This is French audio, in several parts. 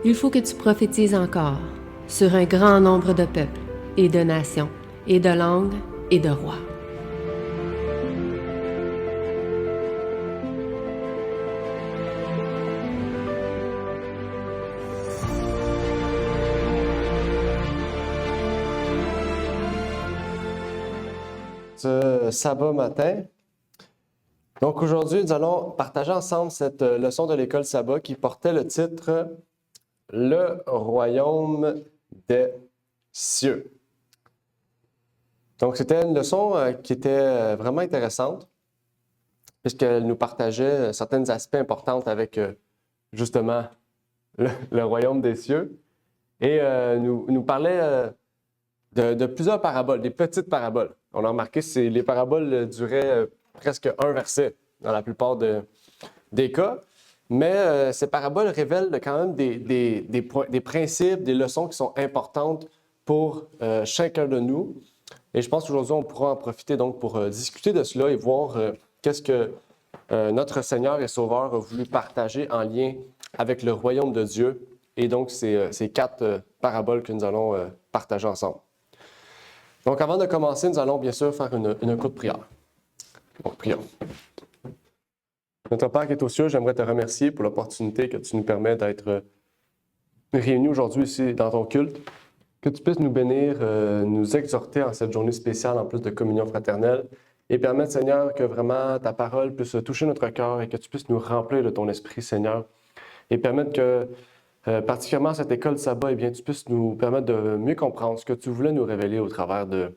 Il faut que tu prophétises encore sur un grand nombre de peuples et de nations et de langues et de rois. Ce sabbat matin. Donc aujourd'hui, nous allons partager ensemble cette leçon de l'école sabbat qui portait le titre « Le royaume des cieux ». Donc c'était une leçon qui était vraiment intéressante puisqu'elle nous partageait certains aspects importants avec justement le royaume des cieux et nous parlait de plusieurs paraboles, des petites paraboles. On a remarqué que les paraboles duraient presque un verset dans la plupart des cas, mais ces paraboles révèlent quand même des principes, des leçons qui sont importantes pour chacun de nous. Et je pense qu'aujourd'hui, on pourra en profiter donc pour discuter de cela et voir qu'est-ce que notre Seigneur et Sauveur a voulu partager en lien avec le royaume de Dieu. Et donc, ces quatre paraboles que nous allons partager ensemble. Donc, avant de commencer, nous allons bien sûr faire une courte prière. Donc, prions. Notre Père qui est aux cieux, j'aimerais te remercier pour l'opportunité que tu nous permets d'être réunis aujourd'hui ici dans ton culte. Que tu puisses nous bénir, nous exhorter en cette journée spéciale, en plus de communion fraternelle, et permettre, Seigneur, que vraiment ta parole puisse toucher notre cœur et que tu puisses nous remplir de ton esprit, Seigneur, et permettre que, particulièrement à cette école sabbat, eh bien, tu puisses nous permettre de mieux comprendre ce que tu voulais nous révéler au travers de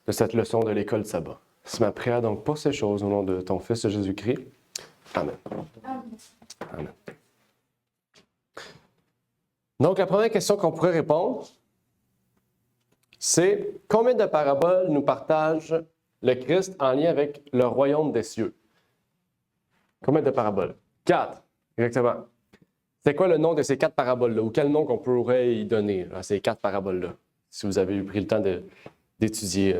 cette leçon de l'école sabbat. C'est ma prière donc pour ces choses au nom de ton Fils Jésus-Christ. Amen. Amen. Donc, la première question qu'on pourrait répondre, c'est combien de paraboles nous partage le Christ en lien avec le royaume des cieux? Combien de paraboles? 4, exactement. C'est quoi le nom de ces 4 paraboles-là? Ou quel nom qu'on pourrait y donner à ces 4 paraboles-là? Si vous avez pris le temps d'étudier.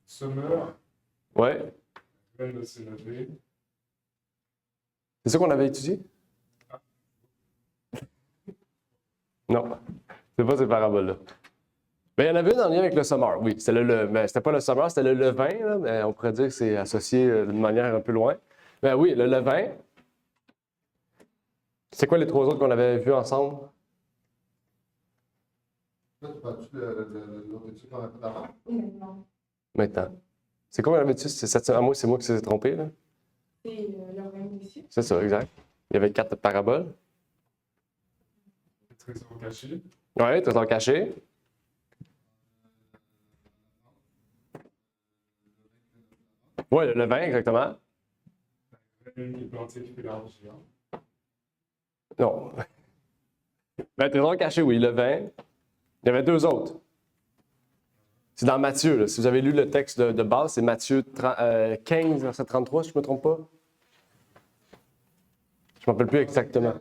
Semeur. Oui. Graine de sénévé. C'est ça qu'on avait étudié? Non, c'est pas ces paraboles-là. Bien, il y en avait une en lien avec le semeur, oui. Mais c'était pas le semeur, c'était le levain, là, mais on pourrait dire que c'est associé d'une manière un peu loin. Mais oui, le levain. C'est quoi les 3 autres qu'on avait vus ensemble? Là, tu parles-tu de l'autre étude qu'on a fait avant? Non. Maintenant. C'est quoi qu'on avait dit? C'est moi qui s'est trompé, là? C'est le royaume des cieux. C'est ça, exact. Il y avait 4 paraboles. Les trésors cachés. Oui, trésors cachés. Oui, le levain, exactement. La graine qui est plantée qui fait l'arbre géant. Non. Ben, trésor caché, oui, le levain. Il y avait 2 autres. C'est dans Matthieu, là. Si vous avez lu le texte de base, c'est Matthieu 15, verset 33, si je ne me trompe pas. Je ne me rappelle plus exactement.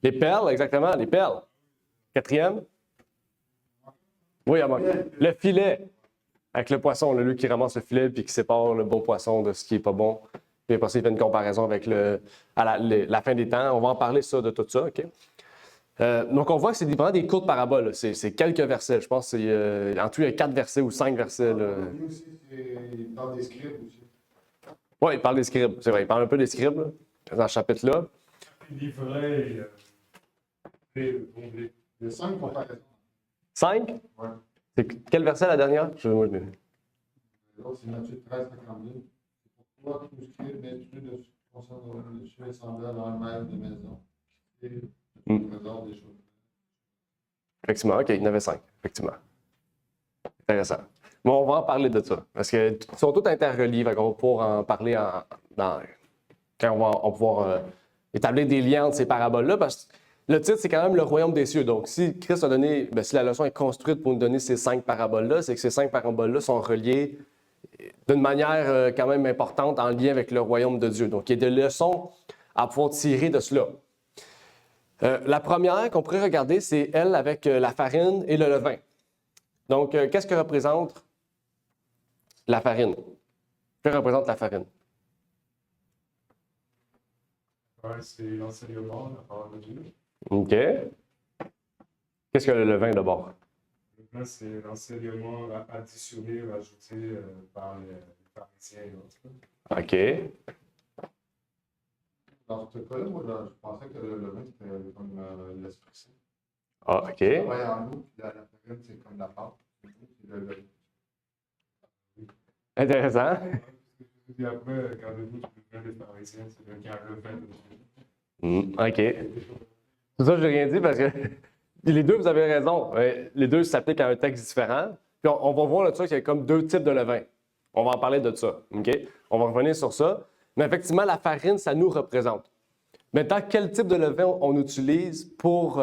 Les perles, exactement, les perles. 4e. Oui, le filet. Avec le poisson, lui qui ramasse le filet puis qui sépare le bon poisson de ce qui n'est pas bon. Puis après ça, il fait une comparaison avec la fin des temps. On va en parler de tout ça, OK? Donc, on voit que c'est vraiment des courtes paraboles. C'est quelques versets. Je pense en tout, il y a 4 versets ou 5 versets. Lui aussi, il parle des scribes aussi. Oui, il parle des scribes. C'est vrai, il parle un peu des scribes là, dans ce chapitre-là. Livret les 5 comparaisons. 5? Ouais. C'est quel verset la dernière? Moi, L'autre, c'est Matthieu 13, 52. C'est pourquoi tout scribe, mais tu ne concerne le ciel semblable à un maître de maison. Et le trésor des choses. Effectivement, OK, il y en avait 5. Effectivement. Intéressant. Bon, on va en parler de ça. Parce qu'ils sont tous interreliés. On va pouvoir en parler quand on va pouvoir établir des liens entre ces paraboles-là. Parce que le titre, c'est quand même le royaume des cieux. Donc, si Christ a donné, si la leçon est construite pour nous donner ces 5 paraboles-là, c'est que ces 5 paraboles-là sont reliées d'une manière quand même importante en lien avec le royaume de Dieu. Donc, il y a des leçons à pouvoir tirer de cela. La première qu'on pourrait regarder, c'est elle avec la farine et le levain. Donc, qu'est-ce que représente la farine? Que représente la farine? Ouais, c'est l'enseignement, la parole de Dieu. OK. Qu'est-ce que le levain d'abord? Le vin, c'est l'enseignement additionné, ajouté par les pharisiens et autres. OK. Dans ce cas-là, moi, je pensais que le levain, c'était comme l'Esprit Saint. Ah, OK. Il travaille en nous, puis la farine, c'est comme la pâte. C'est le levain. Intéressant. Et après, gardez-vous du vin des pharisiens, c'est le cas le vin de OK. C'est ça, je n'ai rien dit parce que les deux, vous avez raison. Les deux s'appliquent à un texte différent. Puis on va voir là-dessus qu'il y a comme deux types de levain. On va en parler de ça. OK? On va revenir sur ça. Mais effectivement, la farine, ça nous représente. Maintenant, quel type de levain on utilise pour,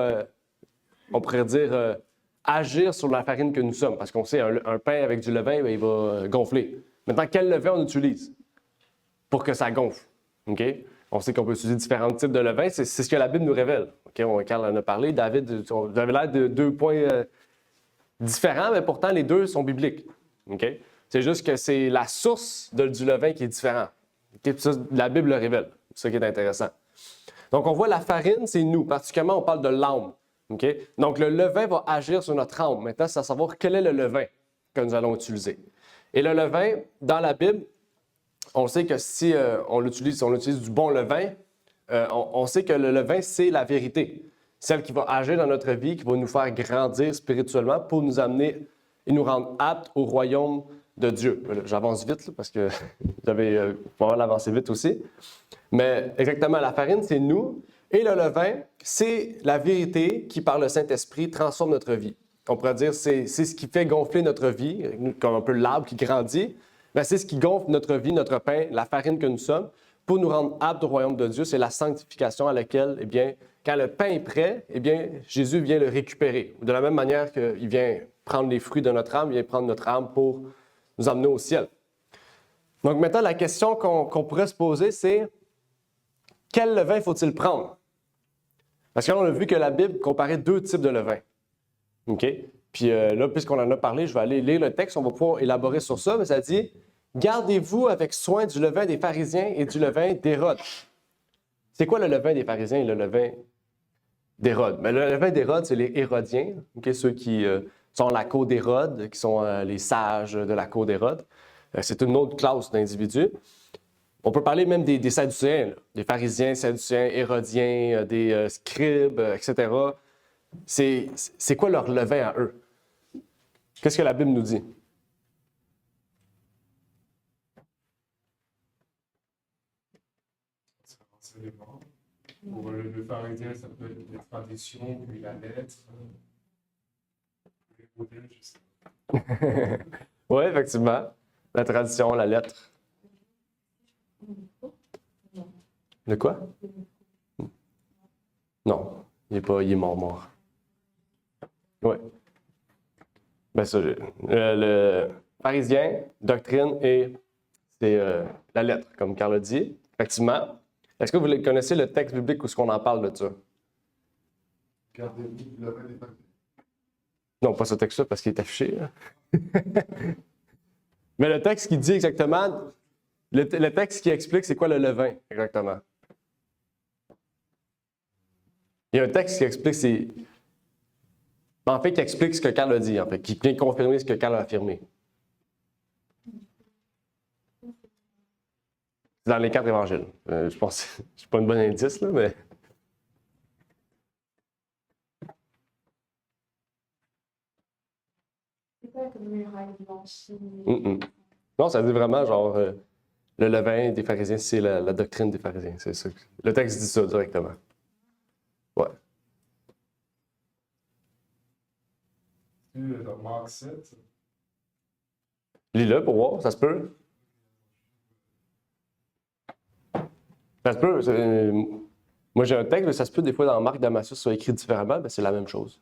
on pourrait dire, agir sur la farine que nous sommes? Parce qu'on sait, un pain avec du levain, bien, il va gonfler. Maintenant, quel levain on utilise pour que ça gonfle? OK? On sait qu'on peut utiliser différents types de levain. C'est ce que la Bible nous révèle. OK? Carl en a parlé. David, vous avez l'air de deux points différents, mais pourtant, les deux sont bibliques. OK? C'est juste que c'est la source du levain qui est différente. Okay? Ça, la Bible le révèle. C'est ça qui est intéressant. Donc, on voit la farine, c'est nous. Particulièrement, on parle de l'âme. Okay? Donc, le levain va agir sur notre âme. Maintenant, c'est à savoir quel est le levain que nous allons utiliser. Et le levain, dans la Bible, on sait que si on utilise du bon levain, on sait que le levain, c'est la vérité. Celle qui va agir dans notre vie, qui va nous faire grandir spirituellement pour nous amener et nous rendre aptes au royaume de Dieu. J'avance vite là, parce que j'avais pas mal avancé vite aussi. Mais exactement, la farine, c'est nous. Et le levain, c'est la vérité qui, par le Saint-Esprit, transforme notre vie. On pourrait dire c'est ce qui fait gonfler notre vie, comme un peu l'arbre qui grandit. Bien, c'est ce qui gonfle notre vie, notre pain, la farine que nous sommes, pour nous rendre aptes au royaume de Dieu. C'est la sanctification à laquelle, eh bien, quand le pain est prêt, eh bien, Jésus vient le récupérer. De la même manière qu'il vient prendre les fruits de notre âme, il vient prendre notre âme pour nous emmener au ciel. Donc maintenant, la question qu'on pourrait se poser, c'est quel levain faut-il prendre? Parce que là, on a vu que la Bible comparait deux types de levain. OK? Puis là, puisqu'on en a parlé, je vais aller lire le texte, on va pouvoir élaborer sur ça, mais ça dit « Gardez-vous avec soin du levain des pharisiens et du levain d'Hérode. » C'est quoi le levain des pharisiens et le levain d'Hérode? Mais le levain d'Hérode, c'est les Hérodiens, okay? Ceux qui sont la cour d'Hérode, qui sont les sages de la cour d'Hérode. C'est une autre classe d'individus. On peut parler même des Sadducéens, là, des pharisiens, Sadducéens, Hérodiens, des scribes, etc. C'est quoi leur levain à eux? Qu'est-ce que la Bible nous dit? C'est l'enseignement. Pour le pharisien, ça peut être les traditions, puis la lettre. Les modèles, je sais pas. Oui, effectivement. La tradition, la lettre. De quoi? Non, il est mort. Oui. Bien ça, le pharisien, doctrine et c'est la lettre, comme Carl a dit. Effectivement. Est-ce que vous connaissez le texte biblique où est-ce qu'on en parle de ça? Gardez-vous du levain des pharisiens. Non, pas ce texte-là parce qu'il est affiché. Mais le texte qui dit exactement, le texte qui explique c'est quoi le levain, exactement. Il y a un texte qui explique, qui explique ce que Carl a dit, en fait, qui vient confirmer ce que Carl a affirmé. C'est dans les 4 évangiles. Je pense que je suis pas une bonne indice, là, mais. C'est pas comme muraille blanchie. Non, ça dit vraiment genre le levain des pharisiens, c'est la doctrine des pharisiens. C'est ça. Le texte dit ça directement. Ouais. Dans Marc 7, Lis-le pour voir, ça se peut. Ça se peut. Moi, j'ai un texte, mais ça se peut des fois dans Marc Damascus soit écrit différemment, mais c'est la même chose.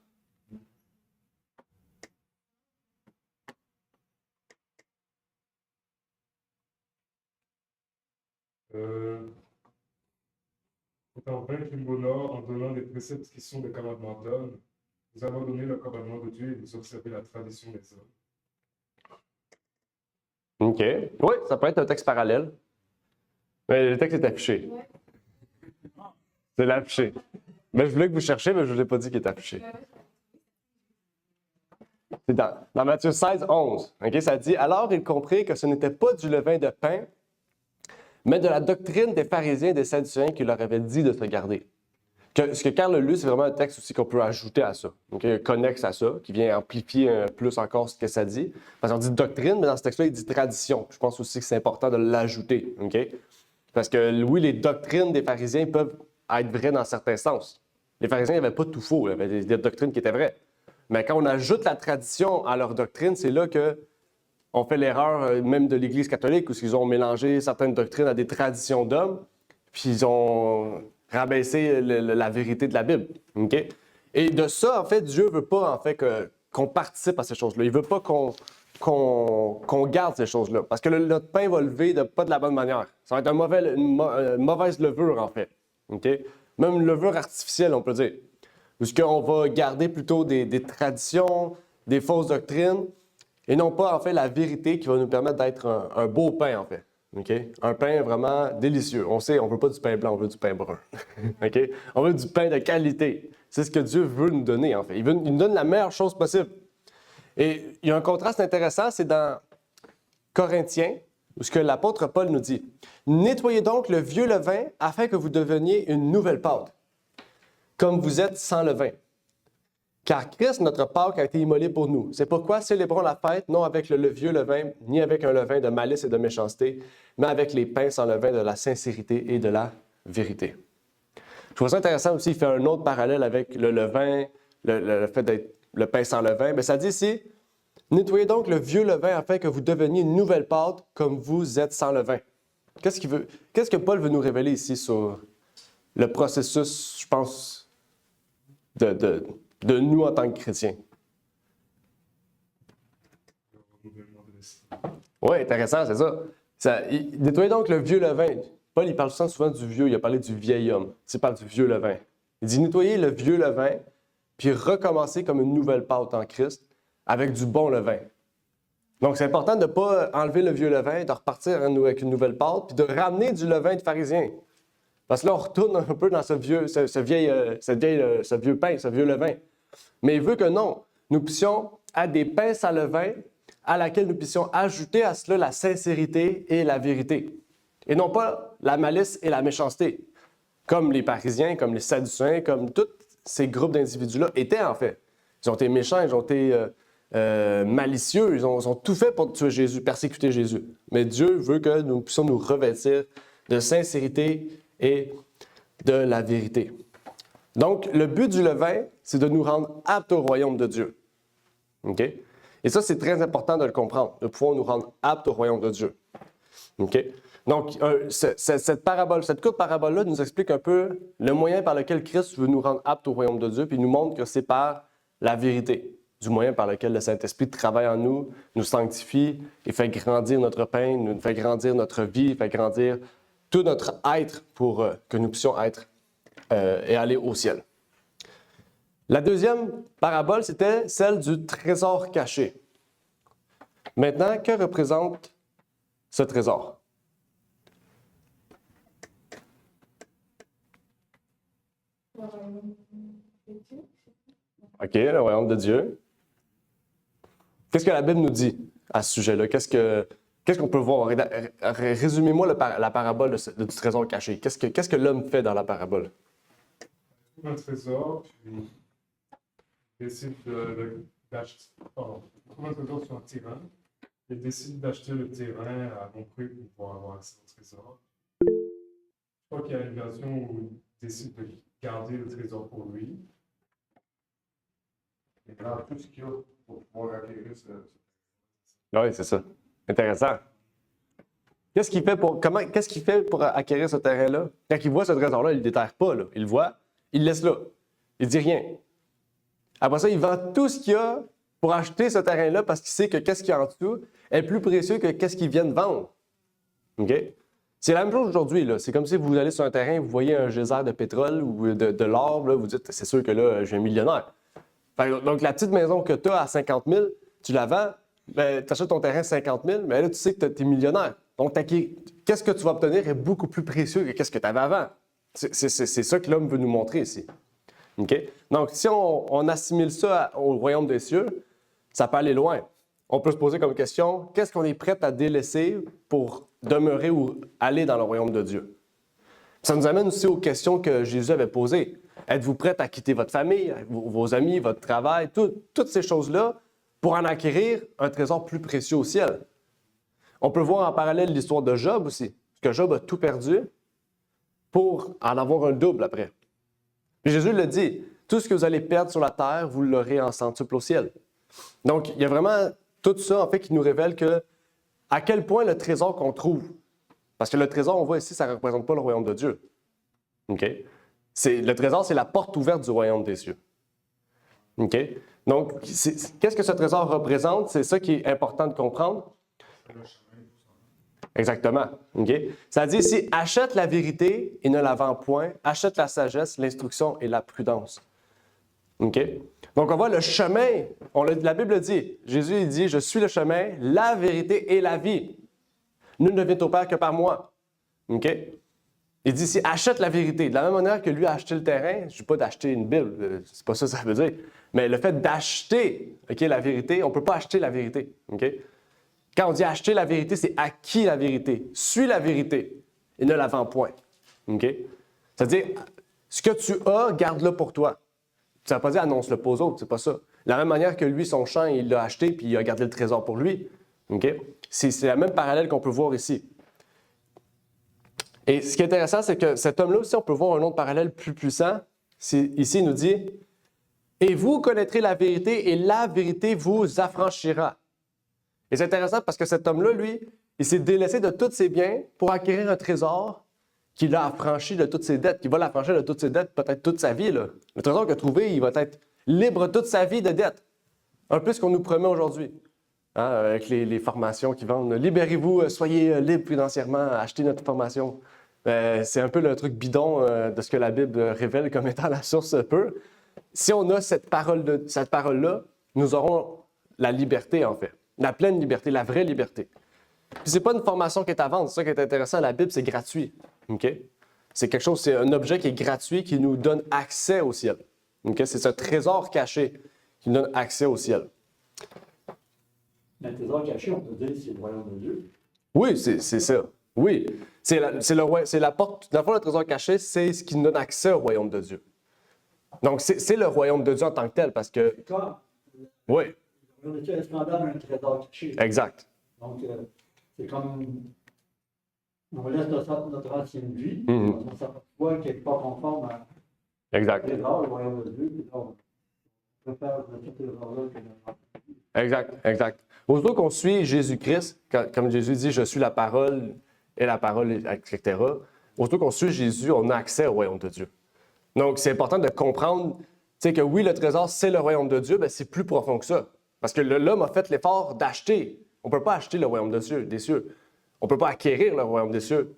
en vain tu m'honores en donnant des préceptes qui sont des commandements d'hommes. Vous abandonnez le commandement de Dieu et vous observez la tradition des hommes. OK. Oui, ça peut être un texte parallèle. Mais le texte est affiché. Ouais. C'est l'affiché. Mais je voulais que vous cherchiez, mais je ne vous ai pas dit qu'il était affiché. C'est dans Matthieu 16, 11. Okay, ça dit « Alors il comprit que ce n'était pas du levain de pain, mais de la doctrine des pharisiens et des sadducéens qui leur avait dit de se garder. » Ce que Carl a lu, c'est vraiment un texte aussi qu'on peut ajouter à ça, okay, connexe à ça, qui vient amplifier plus encore ce que ça dit. Parce qu'on dit doctrine, mais dans ce texte-là, il dit tradition. Je pense aussi que c'est important de l'ajouter. Okay? Parce que oui, les doctrines des pharisiens peuvent être vraies dans certains sens. Les pharisiens n'avaient pas tout faux, il y avait des doctrines qui étaient vraies. Mais quand on ajoute la tradition à leur doctrine, c'est là qu'on fait l'erreur même de l'Église catholique, où ils ont mélangé certaines doctrines à des traditions d'hommes, puis ils ont rabaisser la vérité de la Bible. Okay? Et de ça, en fait, Dieu ne veut pas, en fait, qu'on participe à ces choses-là. Il ne veut pas qu'on garde ces choses-là. Parce que notre pain va lever pas de la bonne manière. Ça va être une mauvaise levure, en fait. Okay? Même une levure artificielle, on peut dire. Parce qu'on va garder plutôt des traditions, des fausses doctrines, et non pas, en fait, la vérité qui va nous permettre d'être un beau pain, en fait. Okay? Un pain vraiment délicieux. On sait, on ne veut pas du pain blanc, on veut du pain brun. Okay? On veut du pain de qualité. C'est ce que Dieu veut nous donner, en fait. Il nous donne la meilleure chose possible. Et il y a un contraste intéressant, c'est dans Corinthiens, où ce que l'apôtre Paul nous dit. « Nettoyez donc le vieux levain afin que vous deveniez une nouvelle pâte, comme vous êtes sans levain. Car Christ, notre Pâque, a été immolé pour nous. C'est pourquoi célébrons la fête, non avec le vieux levain, ni avec un levain de malice et de méchanceté, mais avec les pains sans levain de la sincérité et de la vérité. » Je trouve ça intéressant aussi, il fait un autre parallèle avec le levain, le fait d'être le pain sans levain. Mais ça dit ici, « Nettoyez donc le vieux levain afin que vous deveniez une nouvelle pâte comme vous êtes sans levain. » Qu'est-ce que Paul veut nous révéler ici sur le processus, je pense, de nous en tant que chrétiens? Oui, intéressant, c'est ça. Nettoyez donc le vieux levain. Paul, il parle souvent du vieux, il a parlé du vieil homme. Il parle du vieux levain. Il dit nettoyez le vieux levain, puis recommencer comme une nouvelle pâte en Christ avec du bon levain. Donc, c'est important de ne pas enlever le vieux levain, de repartir avec une nouvelle pâte, puis de ramener du levain de pharisien. Parce que là, on retourne un peu dans ce vieux pain, ce vieux levain. Mais il veut que non, nous puissions être des pains sans levain à laquelle nous puissions ajouter à cela la sincérité et la vérité. Et non pas la malice et la méchanceté, comme les pharisiens, comme les sadducéens, comme tous ces groupes d'individus-là étaient en fait. Ils ont été méchants, ils ont été malicieux, ils ont tout fait pour tuer Jésus, persécuter Jésus. Mais Dieu veut que nous puissions nous revêtir de sincérité et de la vérité. Donc, le but du levain, c'est de nous rendre aptes au royaume de Dieu. OK? Et ça, c'est très important de le comprendre, de pouvoir nous rendre aptes au royaume de Dieu. OK? Donc, cette courte parabole-là nous explique un peu le moyen par lequel Christ veut nous rendre aptes au royaume de Dieu, puis il nous montre que c'est par la vérité, du moyen par lequel le Saint-Esprit travaille en nous, nous sanctifie et fait grandir notre pain, nous fait grandir notre vie, fait grandir tout notre être pour que nous puissions être et aller au ciel. La deuxième parabole, c'était celle du trésor caché. Maintenant, que représente ce trésor? OK, le royaume de Dieu. Qu'est-ce que la Bible nous dit à ce sujet-là? Qu'est-ce qu'on peut voir? Résumez-moi la parabole du trésor caché. Qu'est-ce que l'homme fait dans la parabole? Il trouve un trésor, puis il décide d'acheter. Pardon, il trouve un trésor sur un terrain. Il décide d'acheter le terrain à bon prix pour pouvoir avoir accès au trésor. Je crois qu'il y a une version où il décide de garder le trésor pour lui. Il prend tout ce qu'il y a pour pouvoir acquérir ce. Oui, c'est ça. Intéressant. Qu'est-ce qu'il fait pour acquérir ce terrain-là? Quand il voit ce trésor-là, il ne le déterre pas. Là. Il le voit, il le laisse là. Il ne dit rien. Après ça, il vend tout ce qu'il y a pour acheter ce terrain-là parce qu'il sait que qu'est-ce qu'il y a en dessous est plus précieux que qu'est-ce qu'il vient de vendre. OK? C'est la même chose aujourd'hui. Là. C'est comme si vous allez sur un terrain, vous voyez un geyser de pétrole ou de l'or, là, vous dites, c'est sûr que là, je suis un millionnaire. Donc, la petite maison que tu as à 50 000, tu la vends, ben, tu achètes ton terrain à 50 000, mais là, tu sais que tu es millionnaire. Donc, qu'est-ce que tu vas obtenir est beaucoup plus précieux que qu'est-ce que tu avais avant. C'est ça que l'homme veut nous montrer ici. OK? Donc, si on assimile ça au royaume des cieux, ça peut aller loin. On peut se poser comme question, qu'est-ce qu'on est prêt à délaisser pour demeurer ou aller dans le royaume de Dieu? Ça nous amène aussi aux questions que Jésus avait posées. Êtes-vous prêt à quitter votre famille, vos amis, votre travail, toutes ces choses-là pour en acquérir un trésor plus précieux au ciel? On peut voir en parallèle l'histoire de Job aussi, parce que Job a tout perdu pour en avoir un double après. Puis Jésus le dit, tout ce que vous allez perdre sur la terre, vous l'aurez en centuple au ciel. Donc, il y a vraiment tout ça, en fait, qui nous révèle que à quel point le trésor qu'on trouve, parce que le trésor, on voit ici, ça ne représente pas le royaume de Dieu. OK? Le trésor, c'est la porte ouverte du royaume des cieux. OK? Donc, qu'est-ce que ce trésor représente? C'est ça qui est important de comprendre. Exactement. OK? Ça dit ici, achète la vérité et ne la vends point, achète la sagesse, l'instruction et la prudence. OK? Donc, on voit le chemin, la Bible dit, Jésus il dit, je suis le chemin, la vérité et la vie. Nul ne vient au Père que par moi. OK? Il dit ici, achète la vérité. De la même manière que lui a acheté le terrain, je ne dis pas d'acheter une Bible, c'est pas ça que ça veut dire, mais le fait d'acheter la vérité, on ne peut pas acheter la vérité. OK? Quand on dit acheter la vérité, c'est acquis la vérité. Suis la vérité et ne la vends point. OK? C'est-à-dire, ce que tu as, garde-le pour toi. Ça ne veut pas dire annonce-le pas aux autres, c'est pas ça. De la même manière que lui, son champ, il l'a acheté puis il a gardé le trésor pour lui. OK? C'est la même parallèle qu'on peut voir ici. Et ce qui est intéressant, c'est que cet homme-là aussi, on peut voir un autre parallèle plus puissant. Ici, il nous dit « Et vous connaîtrez la vérité, et la vérité vous affranchira. » Et c'est intéressant parce que cet homme-là, lui, il s'est délaissé de tous ses biens pour acquérir un trésor qui l'a affranchi de toutes ses dettes, qui va l'affranchir de toutes ses dettes peut-être toute sa vie. Là. Le trésor qu'il a trouvé, il va être libre toute sa vie de dettes. Un peu ce qu'on nous promet aujourd'hui, hein, avec les formations qui vendent. Libérez-vous, soyez libre financièrement, achetez notre formation. C'est un peu le truc bidon de ce que la Bible révèle comme étant la source peu. Si on a cette parole-là, nous aurons la liberté, en fait. La pleine liberté, la vraie liberté. Puis c'est pas une formation qui est à vendre. C'est ça qui est intéressant. La Bible, c'est gratuit. OK? C'est un objet qui est gratuit, qui nous donne accès au ciel. OK? C'est ce trésor caché qui nous donne accès au ciel. Le trésor caché, on peut dire, c'est le royaume de Dieu. Oui, c'est ça. Oui. C'est la porte. Dans le fond, le trésor caché, c'est ce qui nous donne accès au royaume de Dieu. Donc, c'est le royaume de Dieu en tant que tel, parce que. C'est comme. Oui. Le royaume de Dieu est scandale d'un trésor caché. Exact. Donc, c'est comme. On laisse notre ancienne vie, on s'aperçoit qu'elle n'est pas conforme à. Exact. Le trésor, le royaume de Dieu, puis on préfère ce trésor-là que le. Exact. Aussitôt qu'on suit Jésus-Christ, comme Jésus dit, je suis la parole et la parole, etc. Aussitôt qu'on suit Jésus, on a accès au royaume de Dieu. Donc, c'est important de comprendre que oui, le trésor, c'est le royaume de Dieu, mais c'est plus profond que ça. Parce que l'homme a fait l'effort d'acheter. On ne peut pas acheter le royaume des cieux. On ne peut pas acquérir le royaume des cieux.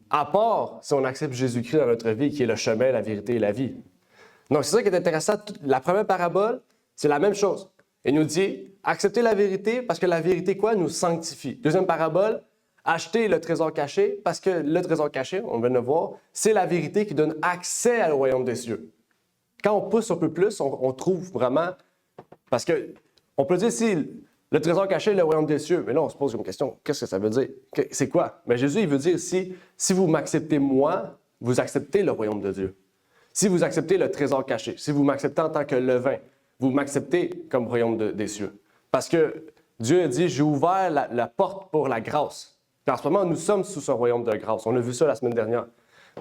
À part si on accepte Jésus-Christ dans notre vie, qui est le chemin, la vérité et la vie. Donc, c'est ça qui est intéressant. La première parabole, c'est la même chose. Il nous dit, acceptez la vérité parce que la vérité, quoi, nous sanctifie. Deuxième parabole, achetez le trésor caché parce que le trésor caché, on vient de le voir, c'est la vérité qui donne accès au royaume des cieux. Quand on pousse un peu plus, on trouve vraiment, parce que on peut dire si le trésor caché est le royaume des cieux, mais là, on se pose une question, qu'est-ce que ça veut dire? C'est quoi? Mais Jésus, il veut dire si vous m'acceptez moi, vous acceptez le royaume de Dieu. Si vous acceptez le trésor caché, si vous m'acceptez en tant que levain, vous m'acceptez comme royaume des cieux. Parce que Dieu a dit, j'ai ouvert la porte pour la grâce. Puis en ce moment, nous sommes sous ce royaume de grâce. On a vu ça la semaine dernière.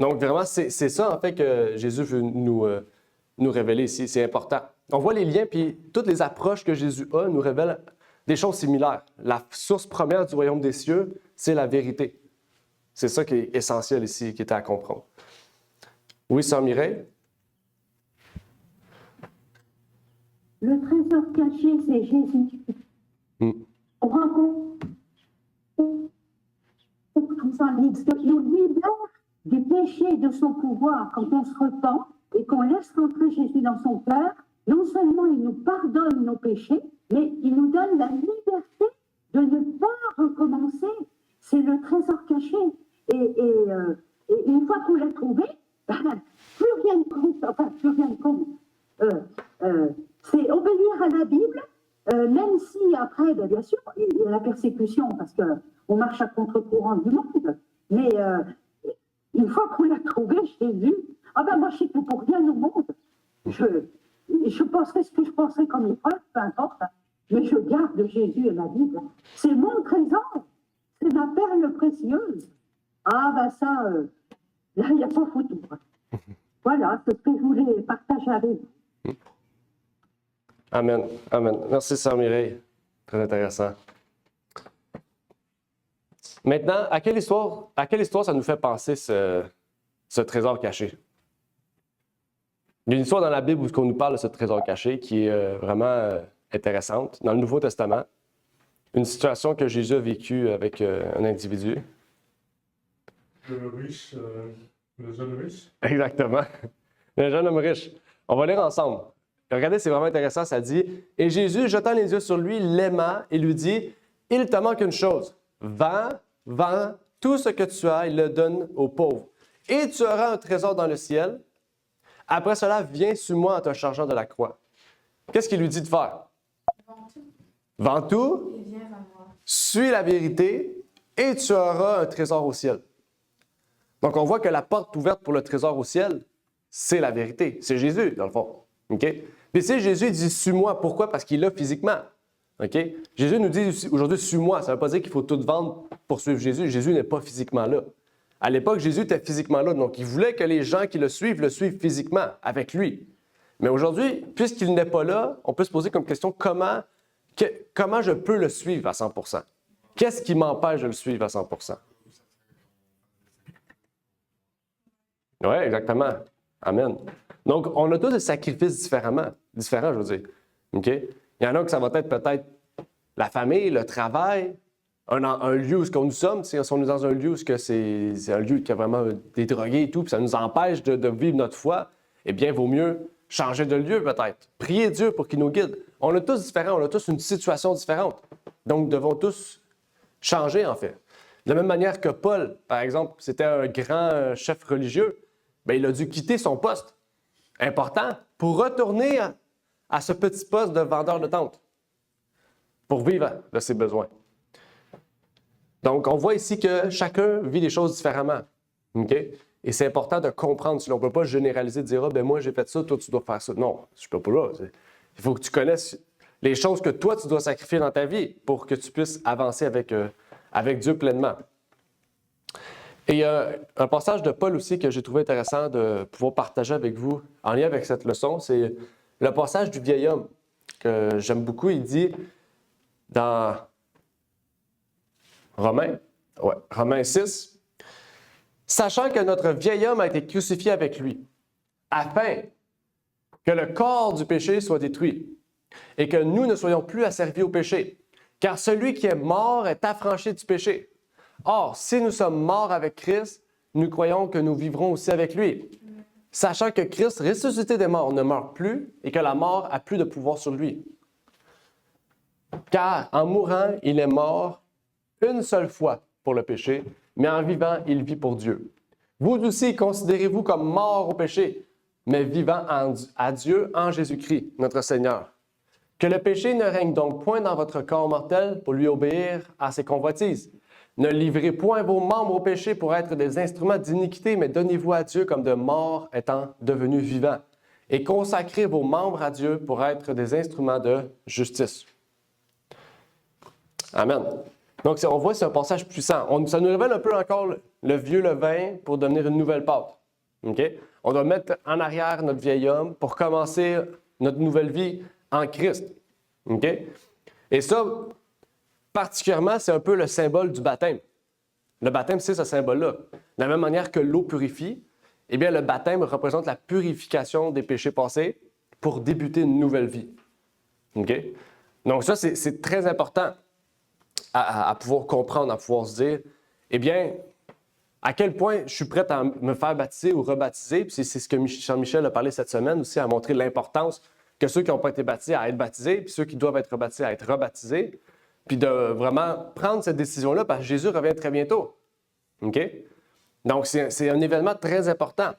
Donc vraiment, c'est ça en fait que Jésus veut nous révéler ici. C'est important. On voit les liens, puis toutes les approches que Jésus a nous révèlent des choses similaires. La source première du royaume des cieux, c'est la vérité. C'est ça qui est essentiel ici, qui est à comprendre. Oui, Sœur Mireille? Le trésor caché, c'est Jésus. On rencontre il nous libère du péché et de son pouvoir quand on se repent et qu'on laisse rentrer Jésus dans son cœur. Non seulement il nous pardonne nos péchés, mais il nous donne la liberté de ne pas recommencer. C'est le trésor caché. Et une fois qu'on l'a trouvé, plus rien ne compte. Enfin, plus rien ne compte. bien sûr, il y a la persécution parce qu'on marche à contre-courant du monde. Mais une fois qu'on a trouvé Jésus, ah ben moi je sais que pour rien au monde, je penserai ce que je penserai comme épreuve, peu importe, mais je garde Jésus et ma Bible. C'est mon trésor, c'est ma perle précieuse. Ah ben ça, là il n'y a pas photo. Voilà, c'est ce que je voulais partager avec vous. Amen. Amen. Merci, Sœur Mireille. Très intéressant. Maintenant, à quelle histoire ça nous fait penser ce trésor caché? Il y a une histoire dans la Bible où on nous parle de ce trésor caché qui est vraiment intéressante. Dans le Nouveau Testament, une situation que Jésus a vécue avec un individu. Le jeune riche. Exactement. Le jeune homme riche. On va lire ensemble. Regardez, c'est vraiment intéressant, ça dit « Et Jésus, jetant les yeux sur lui, l'aima et lui dit, « Il te manque une chose. Vends tout ce que tu as et le donne aux pauvres. Et tu auras un trésor dans le ciel. Après cela, viens sur moi en te chargeant de la croix. » Qu'est-ce qu'il lui dit de faire? Vends tout, Et viens à moi. suis la vérité et tu auras un trésor au ciel. Donc, on voit que la porte ouverte pour le trésor au ciel, c'est la vérité. C'est Jésus, dans le fond. OK? Puis si Jésus dit « suis-moi », pourquoi? Parce qu'il l'a physiquement. OK? Jésus nous dit aujourd'hui « suis-moi ». Ça ne veut pas dire qu'il faut tout vendre pour suivre Jésus. Jésus n'est pas physiquement là. À l'époque, Jésus était physiquement là. Donc, il voulait que les gens qui le suivent physiquement, avec lui. Mais aujourd'hui, puisqu'il n'est pas là, on peut se poser comme question comment je peux le suivre à 100%? Qu'est-ce qui m'empêche de le suivre à 100%? Oui, exactement. Amen. Donc, on a tous des sacrifices différents, je veux dire. OK? Il y en a que ça va être peut-être la famille, le travail, un lieu où nous sommes. Si on est dans un lieu où c'est un lieu qui a vraiment des drogués et tout, puis ça nous empêche de vivre notre foi, eh bien, il vaut mieux changer de lieu peut-être. Prier Dieu pour qu'il nous guide. On est tous différents, on a tous une situation différente. Donc, nous devons tous changer, en fait. De la même manière que Paul, par exemple, c'était un grand chef religieux, bien, il a dû quitter son poste important pour retourner à ce petit poste de vendeur de tente pour vivre de ses besoins. Donc, on voit ici que chacun vit les choses différemment. OK? Et c'est important de comprendre. On ne peut pas généraliser, dire « Ah, ben moi, j'ai fait ça, toi, tu dois faire ça. » Non, je ne peux pas là. Il faut que tu connaisses les choses que toi, tu dois sacrifier dans ta vie pour que tu puisses avancer avec Dieu pleinement. Et il y a un passage de Paul aussi que j'ai trouvé intéressant de pouvoir partager avec vous en lien avec cette leçon. C'est le passage du vieil homme que j'aime beaucoup. Il dit dans Romains 6, « Sachant que notre vieil homme a été crucifié avec lui, afin que le corps du péché soit détruit et que nous ne soyons plus asservis au péché. Car celui qui est mort est affranchi du péché. Or, si nous sommes morts avec Christ, nous croyons que nous vivrons aussi avec lui. Sachant que Christ, ressuscité des morts, ne meurt plus et que la mort n'a plus de pouvoir sur lui. Car en mourant, il est mort une seule fois pour le péché, mais en vivant, il vit pour Dieu. Vous aussi, considérez-vous comme morts au péché, mais vivant à Dieu en Jésus-Christ, notre Seigneur. Que le péché ne règne donc point dans votre corps mortel pour lui obéir à ses convoitises. Ne livrez point vos membres au péché pour être des instruments d'iniquité, mais donnez-vous à Dieu comme de morts étant devenus vivants. Et consacrez vos membres à Dieu pour être des instruments de justice. Amen. Donc, on voit que c'est un passage puissant. Ça nous révèle un peu encore le vieux levain pour devenir une nouvelle pâte. Okay? On doit mettre en arrière notre vieil homme pour commencer notre nouvelle vie en Christ. Okay? Et ça, particulièrement, c'est un peu le symbole du baptême. Le baptême, c'est ce symbole-là. De la même manière que l'eau purifie, eh bien, le baptême représente la purification des péchés passés pour débuter une nouvelle vie. Okay? Donc ça, c'est très important à pouvoir comprendre, à pouvoir se dire, eh bien, à quel point je suis prêt à me faire baptiser ou rebaptiser. Puis c'est ce que Jean-Michel a parlé cette semaine aussi, à montrer l'importance que ceux qui n'ont pas été baptisés à être baptisés, puis ceux qui doivent être rebaptisés à être rebaptisés, puis de vraiment prendre cette décision-là parce que Jésus revient très bientôt. OK? Donc, c'est un événement très important.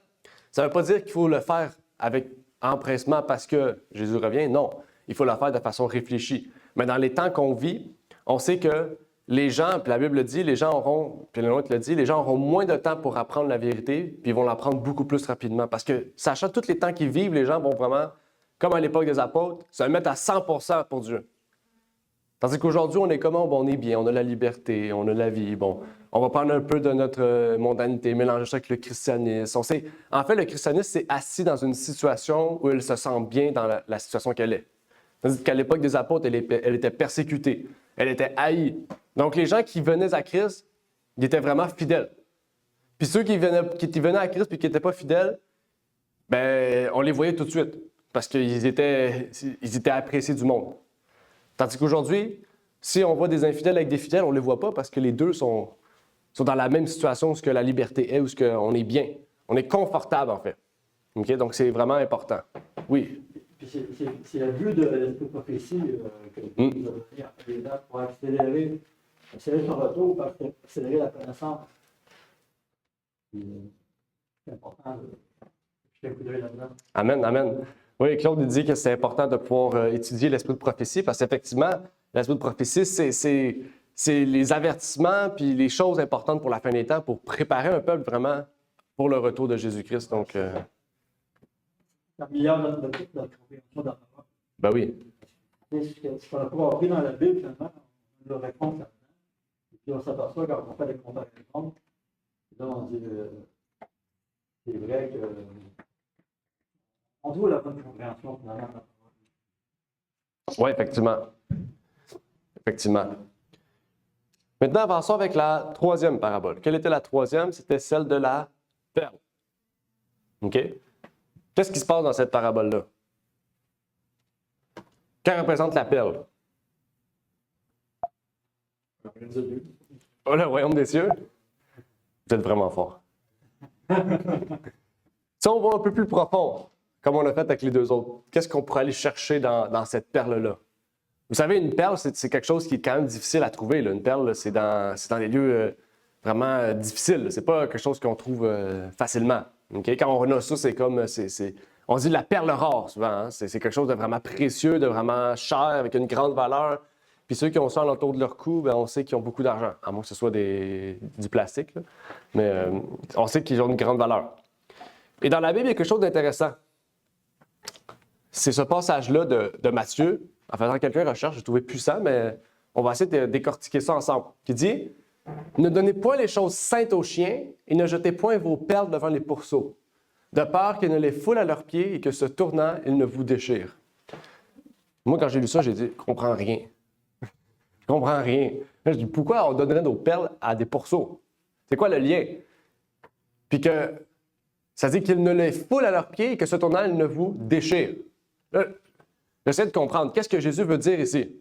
Ça ne veut pas dire qu'il faut le faire avec empressement parce que Jésus revient. Non, il faut le faire de façon réfléchie. Mais dans les temps qu'on vit, on sait que les gens, puis la Bible le dit, les gens auront, puis l'autre le dit, les gens auront moins de temps pour apprendre la vérité, puis ils vont l'apprendre beaucoup plus rapidement. Parce que, sachant tous les temps qu'ils vivent, les gens vont vraiment, comme à l'époque des apôtres, se mettre à 100% pour Dieu. Tandis qu'aujourd'hui, on est comment? Bon, on est bien, on a la liberté, on a la vie. Bon, on va prendre un peu de notre mondanité, mélanger ça avec le christianisme. En fait, le christianisme, c'est assis dans une situation où elle se sent bien dans la situation qu'elle est. Tandis qu'à l'époque des apôtres, elle était persécutée, elle était haïe. Donc, les gens qui venaient à Christ, ils étaient vraiment fidèles. Puis ceux qui venaient à Christ et qui n'étaient pas fidèles, ben, on les voyait tout de suite parce qu'ils étaient appréciés du monde. Tandis qu'aujourd'hui, si on voit des infidèles avec des fidèles, on ne les voit pas parce que les deux sont dans la même situation où ce que la liberté est, où ce qu'on est bien. On est confortable, en fait. Okay? Donc, c'est vraiment important. Oui. Puis c'est le but de l'esprit de prophétie que vous avez donné après les dates pour accélérer son retour, pour accélérer la connaissance. C'est important de jeter un coup d'œil là-dedans. Amen, amen. Oui, Claude il dit que c'est important de pouvoir étudier l'esprit de prophétie parce qu'effectivement, l'esprit de prophétie, c'est les avertissements puis les choses importantes pour la fin des temps pour préparer un peuple vraiment pour le retour de Jésus-Christ. Donc, Ça améliore notre compréhension de la parole. ben oui. Ce qu'on a pas appris dans la Bible, finalement, on le raconte là-dedans. Et puis on s'aperçoit quand on fait des comparaisons, là on dit c'est vrai que on doit la bonne compréhension finalement de la parole. Oui, effectivement. Effectivement. Maintenant, avançons avec la troisième parabole. Quelle était la troisième? C'était celle de la perle. OK? Qu'est-ce qui se passe dans cette parabole-là? Que représente la perle? Oh, le royaume des cieux? Vous êtes vraiment fort. Si on va un peu plus profond, comme on l'a fait avec les deux autres, qu'est-ce qu'on pourrait aller chercher dans cette perle-là? Vous savez, une perle, c'est quelque chose qui est quand même difficile à trouver. Là. Une perle, c'est dans des lieux vraiment difficiles. C'est pas quelque chose qu'on trouve facilement. Okay? Quand on a ça, c'est comme... on dit la perle rare, souvent. Hein? C'est quelque chose de vraiment précieux, de vraiment cher, avec une grande valeur. Puis ceux qui ont ça autour de leur cou, ben, on sait qu'ils ont beaucoup d'argent, à moins que ce soit du plastique. Là. Mais on sait qu'ils ont une grande valeur. Et dans la Bible, il y a quelque chose d'intéressant. C'est ce passage-là de Matthieu. En faisant quelques recherches, j'ai trouvé puissant, mais on va essayer de décortiquer ça ensemble. Qui dit « Ne donnez point les choses saintes aux chiens et ne jetez point vos perles devant les pourceaux, de peur qu'ils ne les foulent à leurs pieds et que se tournant, ils ne vous déchirent. » Moi, quand j'ai lu ça, j'ai dit « Je comprends rien. Je comprends rien. » Je dis « Pourquoi on donnerait nos perles à des pourceaux? C'est quoi le lien? » Puis que ça dit qu'ils ne les foulent à leurs pieds et que se tournant, ils ne vous déchirent. Là, j'essaie de comprendre. Qu'est-ce que Jésus veut dire ici?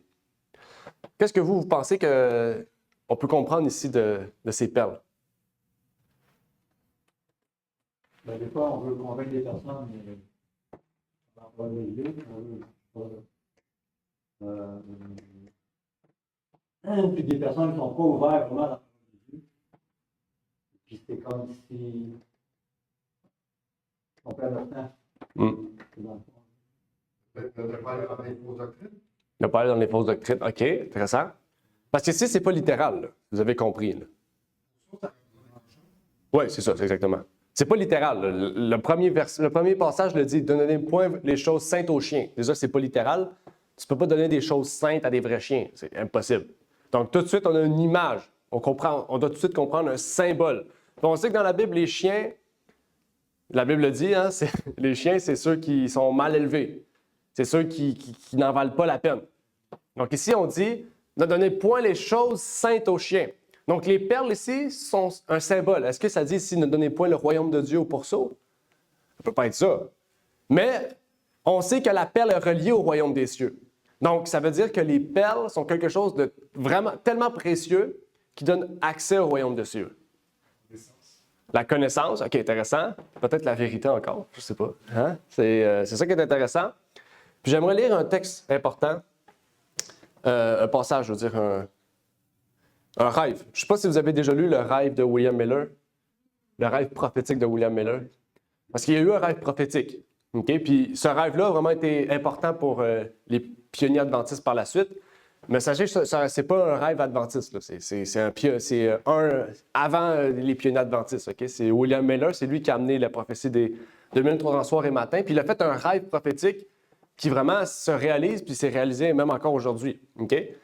Qu'est-ce que vous pensez qu'on peut comprendre ici de ces perles? Ben, des fois, on veut convaincre des personnes, mais on va l'élever, puis des personnes qui ne sont pas ouvertes vraiment à la parole de Dieu. Puis c'est comme si on perd notre temps. Dans le fond. De pas aller dans les fausses doctrines. Ne pas aller dans les fausses doctrines. OK, intéressant. Parce que ici, c'est pas littéral, là. Vous avez compris. Oui, c'est ça, c'est exactement. C'est pas littéral. Là. Le premier passage le dit « Donnez point les choses saintes aux chiens ». Déjà, c'est pas littéral. Tu peux pas donner des choses saintes à des vrais chiens. C'est impossible. Donc, tout de suite, on a une image. On doit tout de suite comprendre un symbole. Puis on sait que dans la Bible, les chiens, la Bible le dit, hein, les chiens, c'est ceux qui sont mal élevés. C'est ceux qui n'en valent pas la peine. Donc ici, on dit, ne donnez point les choses saintes aux chiens. Donc les perles ici sont un symbole. Est-ce que ça dit ici, ne donnez point le royaume de Dieu aux pourceaux? Ça ne peut pas être ça. Mais on sait que la perle est reliée au royaume des cieux. Donc ça veut dire que les perles sont quelque chose de vraiment tellement précieux qui donne accès au royaume des cieux. La connaissance, OK, intéressant. Peut-être la vérité encore, je ne sais pas. Hein? C'est ça qui est intéressant. Puis j'aimerais lire un texte important, un passage, je veux dire, un rêve. Je ne sais pas si vous avez déjà lu le rêve de William Miller, le rêve prophétique de William Miller. Parce qu'il y a eu un rêve prophétique. Okay? Puis ce rêve-là a vraiment été important pour les pionniers adventistes par la suite. Messager, c'est pas un rêve adventiste. C'est un avant les pionniers adventistes. Okay? C'est William Miller, c'est lui qui a amené la prophétie de 1300 soir et matin. Puis il a fait un rêve prophétique qui vraiment se réalise, puis s'est réalisé même encore aujourd'hui. Okay?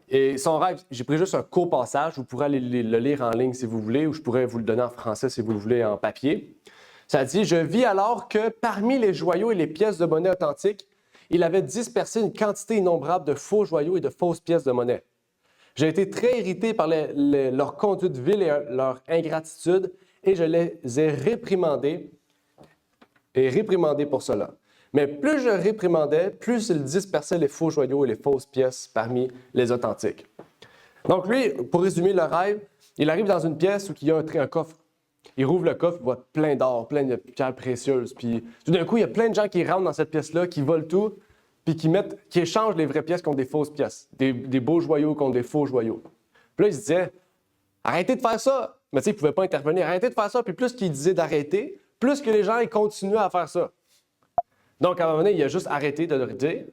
Et son rêve, j'ai pris juste un court passage, vous pourrez aller le lire en ligne si vous voulez, ou je pourrais vous le donner en français si vous le voulez en papier. Ça dit « Je vis alors que parmi les joyaux et les pièces de monnaie authentiques, il avait dispersé une quantité innombrable de faux joyaux et de fausses pièces de monnaie. J'ai été très irrité par leur conduite vile et leur ingratitude, et je les ai réprimandés pour cela. Mais plus je réprimandais, plus il dispersait les faux joyaux et les fausses pièces parmi les authentiques. » Donc lui, pour résumer le rêve, il arrive dans une pièce où il y a un coffre. Il rouvre le coffre, il voit plein d'or, plein de pierres précieuses. Puis tout d'un coup, il y a plein de gens qui rentrent dans cette pièce-là, qui volent tout, puis qui échangent les vraies pièces contre des fausses pièces, des beaux joyaux contre des faux joyaux. Puis là, il se disait, arrêtez de faire ça. Mais tu sais, il ne pouvait pas intervenir. Arrêtez de faire ça. Puis plus qu'il disait d'arrêter, plus que les gens ils continuaient à faire ça. Donc, à un moment donné, il a juste arrêté de le dire.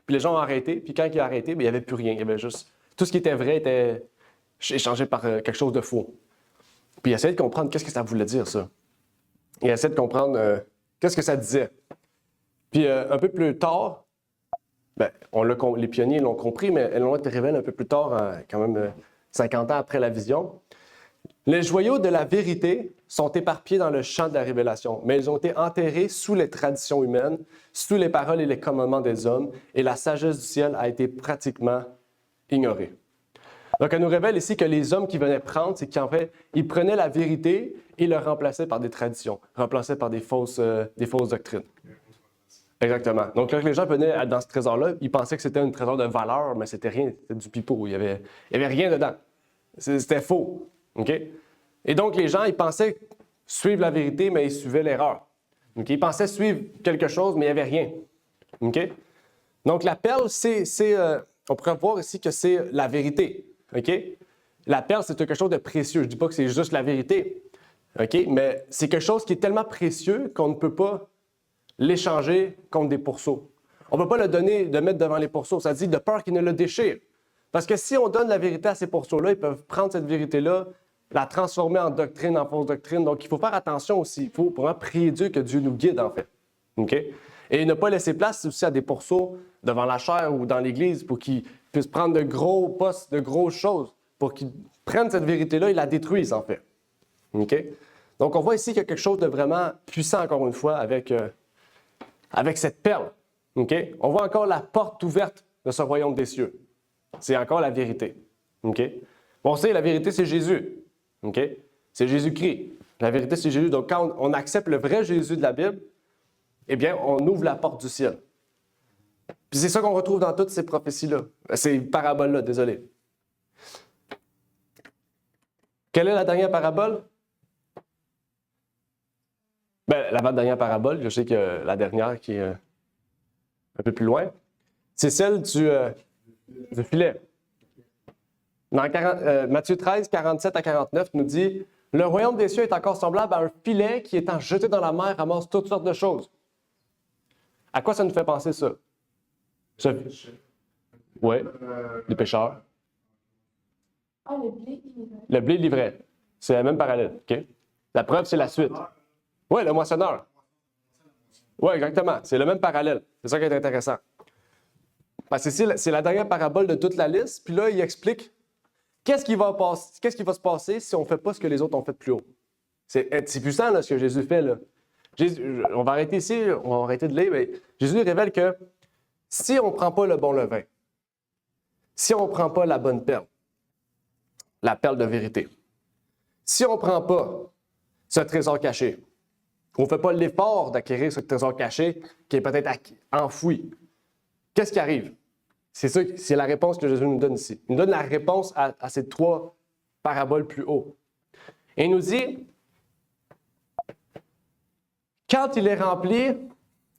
Puis les gens ont arrêté. Puis quand il a arrêté, bien, il n'y avait plus rien. Il y avait juste... Tout ce qui était vrai était échangé par quelque chose de faux. Puis il essayait de comprendre qu'est-ce que ça voulait dire, ça. Il essayait de comprendre qu'est-ce que ça disait. Puis un peu plus tard, bien, les pionniers l'ont compris, mais elles l'ont été révélées un peu plus tard, quand même 50 ans après la vision. Les joyaux de la vérité sont éparpillés dans le champ de la révélation, mais ils ont été enterrés sous les traditions humaines, sous les paroles et les commandements des hommes, et la sagesse du ciel a été pratiquement ignorée. Donc, elle nous révèle ici que les hommes qui venaient prendre, c'est qu'en fait, ils prenaient la vérité et le remplaçaient par des traditions, remplaçaient par des fausses doctrines. Exactement. Donc, quand les gens venaient dans ce trésor-là, ils pensaient que c'était un trésor de valeur, mais c'était rien, c'était du pipeau. Il y avait rien dedans. C'était faux. OK? Et donc, les gens, ils pensaient suivre la vérité, mais ils suivaient l'erreur. OK? Ils pensaient suivre quelque chose, mais il n'y avait rien. OK? Donc, la perle, on pourrait voir ici que c'est la vérité. OK? La perle, c'est quelque chose de précieux. Je ne dis pas que c'est juste la vérité. OK? Mais c'est quelque chose qui est tellement précieux qu'on ne peut pas l'échanger contre des pourceaux. On ne peut pas le mettre devant les pourceaux. Ça dit de peur qu'ils ne le déchirent. Parce que si on donne la vérité à ces pourceaux-là, ils peuvent prendre cette vérité-là, la transformer en doctrine, en fausse doctrine. Donc, il faut faire attention aussi. Il faut vraiment prier Dieu que Dieu nous guide, en fait. OK? Et ne pas laisser place aussi à des pourceaux devant la chaire ou dans l'Église pour qu'ils puissent prendre de gros postes, de grosses choses, pour qu'ils prennent cette vérité-là et la détruisent, en fait. OK? Donc, on voit ici qu'il y a quelque chose de vraiment puissant, encore une fois, avec cette perle. OK? On voit encore la porte ouverte de ce royaume des cieux. C'est encore la vérité. OK? On sait, la vérité, c'est Jésus. OK? C'est Jésus-Christ. La vérité, c'est Jésus. Donc, quand on accepte le vrai Jésus de la Bible, eh bien, on ouvre la porte du ciel. Puis c'est ça qu'on retrouve dans toutes ces prophéties-là. Ces paraboles-là, désolé. Quelle est la dernière parabole? Bien, l'avant-dernière parabole, je sais que la dernière qui est un peu plus loin, c'est celle du filet. Dans Matthieu 13, 47 à 49, nous dit « Le royaume des cieux est encore semblable à un filet qui, étant jeté dans la mer, ramasse toutes sortes de choses. » À quoi ça nous fait penser, ça? Oui, les pêcheurs. Ah, le blé livré. Le blé livré. C'est la même parallèle. OK? La preuve, c'est la suite. Oui, le moissonneur. Oui, exactement. C'est le même parallèle. C'est ça qui est intéressant. Parce que c'est la dernière parabole de toute la liste. Puis là, il explique qu'est-ce qui va se passer si on ne fait pas ce que les autres ont fait plus haut. C'est puissant, là, ce que Jésus fait, là. On va arrêter ici, on va arrêter de lire, mais Jésus révèle que si on ne prend pas le bon levain, si on ne prend pas la bonne perle, la perle de vérité, si on ne prend pas ce trésor caché, on ne fait pas l'effort d'acquérir ce trésor caché qui est peut-être enfoui, qu'est-ce qui arrive? C'est la réponse que Jésus nous donne ici. Il nous donne la réponse à ces trois paraboles plus haut. Et il nous dit, quand il est rempli,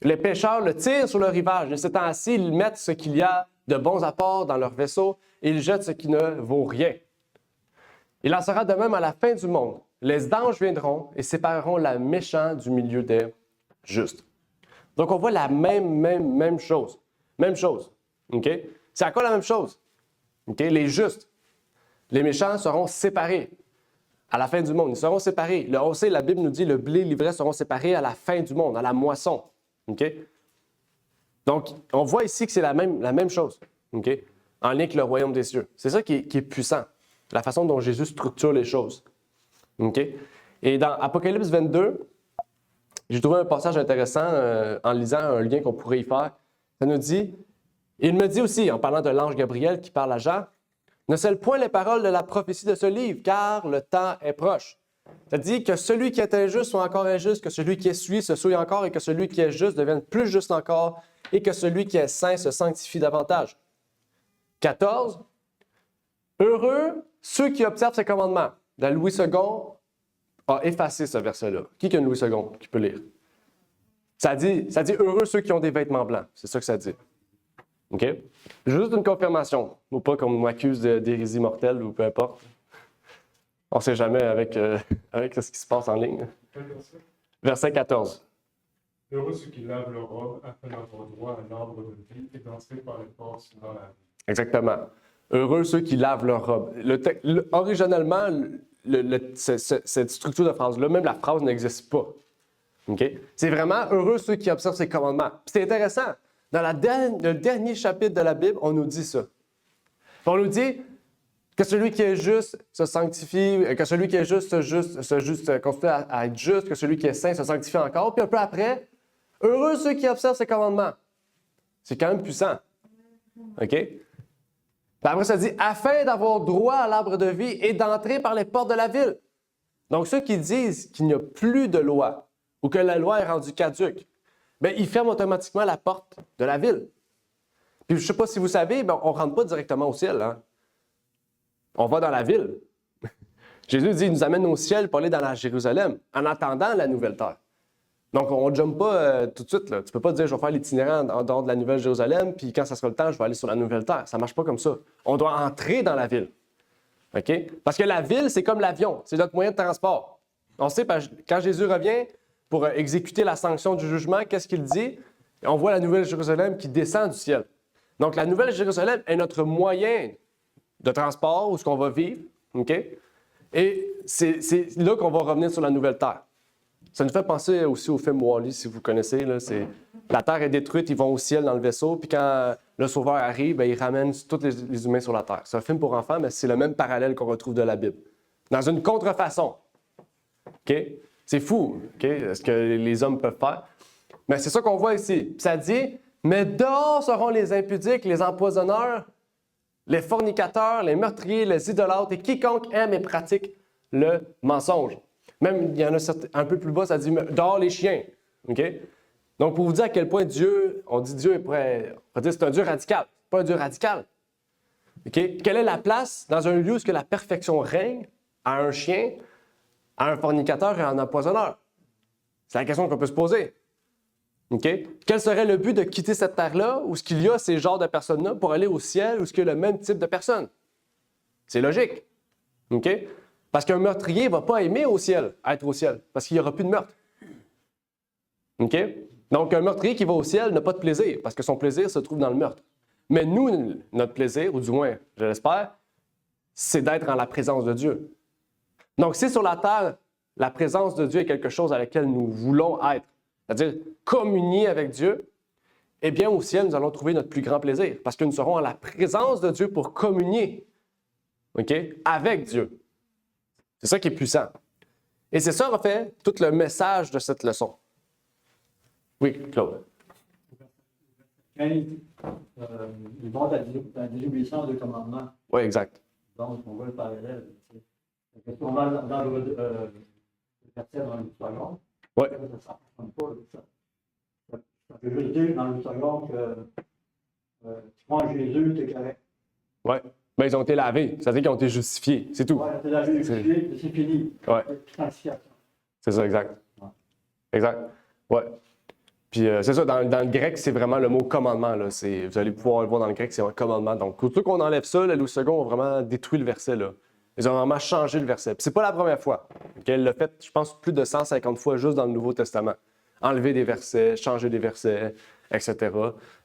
les pêcheurs le tirent sur le rivage. Et s'étant assis, ils mettent ce qu'il y a de bons apports dans leur vaisseau et ils jettent ce qui ne vaut rien. Il en sera de même à la fin du monde. Les anges viendront et sépareront le méchant du milieu des justes. Donc, on voit la même chose. Même chose. OK? C'est à quoi la même chose? OK? Les justes. Les méchants seront séparés à la fin du monde. Ils seront séparés. On sait, la Bible nous dit, le blé, l'ivraie seront séparés à la fin du monde, à la moisson. OK? Donc, on voit ici que c'est la même chose, OK? En lien avec le royaume des cieux. C'est ça qui est puissant, la façon dont Jésus structure les choses. OK? Et dans Apocalypse 22, j'ai trouvé un passage intéressant en lisant un lien qu'on pourrait y faire. Ça nous dit, il me dit aussi, en parlant de l'ange Gabriel qui parle à Jean, ne scelle point les paroles de la prophétie de ce livre, car le temps est proche. Ça dit que celui qui est injuste soit encore injuste, que celui qui est souillé se souille encore, et que celui qui est juste devienne plus juste encore, et que celui qui est saint se sanctifie davantage. 14. Heureux ceux qui observent ses commandements. La Louis II a effacé ce verset-là. Qui a une Louis II qui peut lire? Ça dit heureux ceux qui ont des vêtements blancs. C'est ça que ça dit. OK? Juste une confirmation. Ou pas qu'on m'accuse d'hérésie mortelle ou peu importe. On ne sait jamais avec ce qui se passe en ligne. Verset 14. Heureux ceux qui lavent leur robe afin d'avoir droit à l'arbre de vie et d'entrer par les portes dans la vie. Exactement. Heureux ceux qui lavent leur robe. Originellement, cette structure de phrase-là, même la phrase n'existe pas. Okay? C'est vraiment heureux ceux qui observent ses commandements. C'est intéressant. Dans le dernier chapitre de la Bible, on nous dit ça. On nous dit que celui qui est juste se sanctifie, que celui qui est juste continue à être juste, que celui qui est saint se sanctifie encore. Puis un peu après, heureux ceux qui observent ses commandements. C'est quand même puissant. OK? Puis après, ça dit afin d'avoir droit à l'arbre de vie et d'entrer par les portes de la ville. Donc, ceux qui disent qu'il n'y a plus de loi ou que la loi est rendue caduque, bien, ils ferment automatiquement la porte de la ville. Puis, je ne sais pas si vous savez, bien, on ne rentre pas directement au ciel. Hein? On va dans la ville. Jésus dit, il nous amène au ciel pour aller dans la Jérusalem, en attendant la nouvelle terre. Donc, on ne jump pas tout de suite. Là. Tu ne peux pas dire, je vais faire l'itinérant en dehors de la nouvelle Jérusalem, puis quand ça sera le temps, je vais aller sur la nouvelle terre. Ça ne marche pas comme ça. On doit entrer dans la ville. OK? Parce que la ville, c'est comme l'avion. C'est notre moyen de transport. On sait, quand Jésus revient pour exécuter la sanction du jugement, qu'est-ce qu'il dit? On voit la nouvelle Jérusalem qui descend du ciel. Donc, la nouvelle Jérusalem est notre moyen de transport où ce qu'on va vivre. OK? Et c'est là qu'on va revenir sur la nouvelle terre. Ça nous fait penser aussi au film Wall-E, si vous connaissez. Là, la terre est détruite, ils vont au ciel dans le vaisseau, puis quand le Sauveur arrive, bien, il ramène tous les humains sur la terre. C'est un film pour enfants, mais c'est le même parallèle qu'on retrouve de la Bible. Dans une contrefaçon. OK? C'est fou, OK? Ce que les hommes peuvent faire. Mais c'est ça qu'on voit ici. Puis ça dit, mais dehors seront les impudiques, les empoisonneurs, les fornicateurs, les meurtriers, les idolâtres et quiconque aime et pratique le mensonge. Même, il y en a un peu plus bas, ça dit dehors les chiens. OK? Donc, pour vous dire à quel point Dieu, on dit Dieu, on pourrait dire c'est un Dieu radical. Pas un Dieu radical. OK? Quelle est la place dans un lieu où la perfection règne à un chien, à un fornicateur et à un empoisonneur? C'est la question qu'on peut se poser. OK? Quel serait le but de quitter cette terre-là où il y a ces genres de personnes-là pour aller au ciel où il y a le même type de personnes? C'est logique. OK? Parce qu'un meurtrier ne va pas aimer être au ciel, parce qu'il n'y aura plus de meurtre. OK? Donc, un meurtrier qui va au ciel n'a pas de plaisir, parce que son plaisir se trouve dans le meurtre. Mais nous, notre plaisir, ou du moins, je l'espère, c'est d'être en la présence de Dieu. Donc, si sur la terre, la présence de Dieu est quelque chose à laquelle nous voulons être, c'est-à-dire communier avec Dieu, eh bien, au ciel, nous allons trouver notre plus grand plaisir, parce que nous serons en la présence de Dieu pour communier, OK, avec Dieu. C'est ça qui est puissant. Et c'est ça, en fait, tout le message de cette leçon. Oui, Claude. Ils vont à la désobéissance du commandement. Oui, exact. Donc, on voit le parallèle. Parce qu'on va dans le verset dans le second. Oui. Ça ne s'apprend pas. Ça peut juste dire dans le second que tu prends Jésus, tu es correct. Oui. Ben, ils ont été lavés. Ça veut dire qu'ils ont été justifiés. C'est tout. Oui, tu es lavé, justifié, c'est fini. Oui. C'est ça, exact. Ouais. Exact. Oui. Puis c'est ça, dans le grec, c'est vraiment le mot commandement. Là. Vous allez pouvoir le voir dans le grec, c'est un commandement. Donc, surtout qu'on enlève ça, le second a vraiment détruit le verset. Là. Ils ont vraiment changé le verset. Puis c'est pas la première fois. Elle l'a fait, je pense, plus de 150 fois juste dans le Nouveau Testament. Enlever des versets, changer des versets, etc.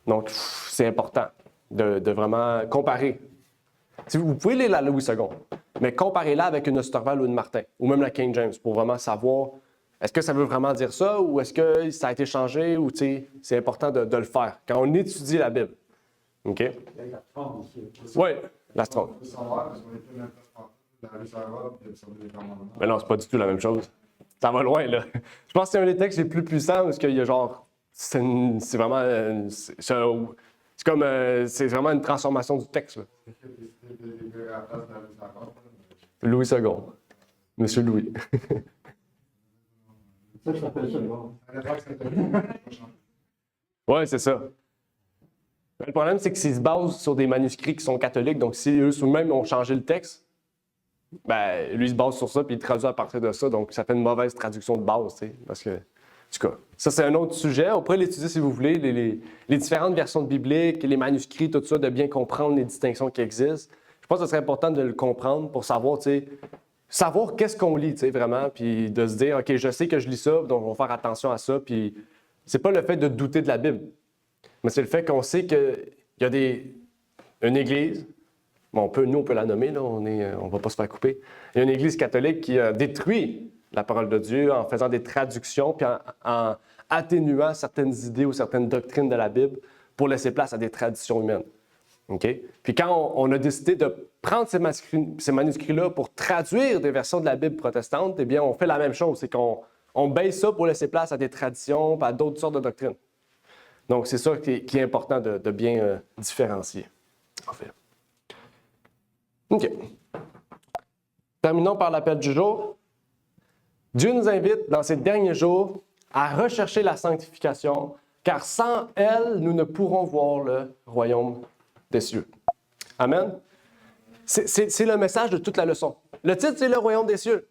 Donc, c'est important de vraiment comparer. Si vous pouvez lire la Louis II, mais comparez-la avec une Osterwald ou une Martin, ou même la King James, pour vraiment savoir est-ce que ça veut vraiment dire ça ou est-ce que ça a été changé ou c'est important de le faire quand on étudie la Bible. OK? Avec la Strong aussi. Oui, la Strong. On peut savoir parce qu'on est plus l'interprétation de la Sarah et de les commandements. Mais non, c'est pas du tout la même chose. Ça va loin, là. Je pense que c'est un des textes les plus puissants parce qu'il y a genre. C'est vraiment. C'est comme. C'est vraiment une transformation du texte, là. C'est que des à la place de la Sarah. Louis II. Monsieur Louis. C'est ça que s'appelle ça, bon. À l'époque, c'était Oui, c'est ça. Le problème, c'est que s'ils se basent sur des manuscrits qui sont catholiques, donc si eux eux-mêmes ont changé le texte, ben, lui, il se base sur ça, puis il traduit à partir de ça, donc ça fait une mauvaise traduction de base, tu sais, parce que, en tout cas, ça, c'est un autre sujet. On pourrait l'étudier si vous voulez, les différentes versions de bibliques, les manuscrits, tout ça, de bien comprendre les distinctions qui existent. Je pense que ce serait important de le comprendre pour savoir, tu sais, savoir qu'est-ce qu'on lit, tu sais, vraiment, puis de se dire, OK, je sais que je lis ça, donc on va faire attention à ça, puis c'est pas le fait de douter de la Bible, mais c'est le fait qu'on sait qu'il y a une église, bon, nous, on peut la nommer, là, on va pas se faire couper, il y a une église catholique qui a détruit la parole de Dieu en faisant des traductions, puis en atténuant certaines idées ou certaines doctrines de la Bible pour laisser place à des traditions humaines. OK? Puis quand on a décidé de prendre ces manuscrits-là pour traduire des versions de la Bible protestante, eh bien, on fait la même chose. C'est qu'on baisse ça pour laisser place à des traditions, à d'autres sortes de doctrines. Donc, c'est ça qui est important de bien différencier, en fait. OK. Terminons par l'appel du jour. Dieu nous invite, dans ces derniers jours, à rechercher la sanctification, car sans elle, nous ne pourrons voir le royaume des cieux. Amen. C'est le message de toute la leçon. Le titre, c'est le royaume des cieux.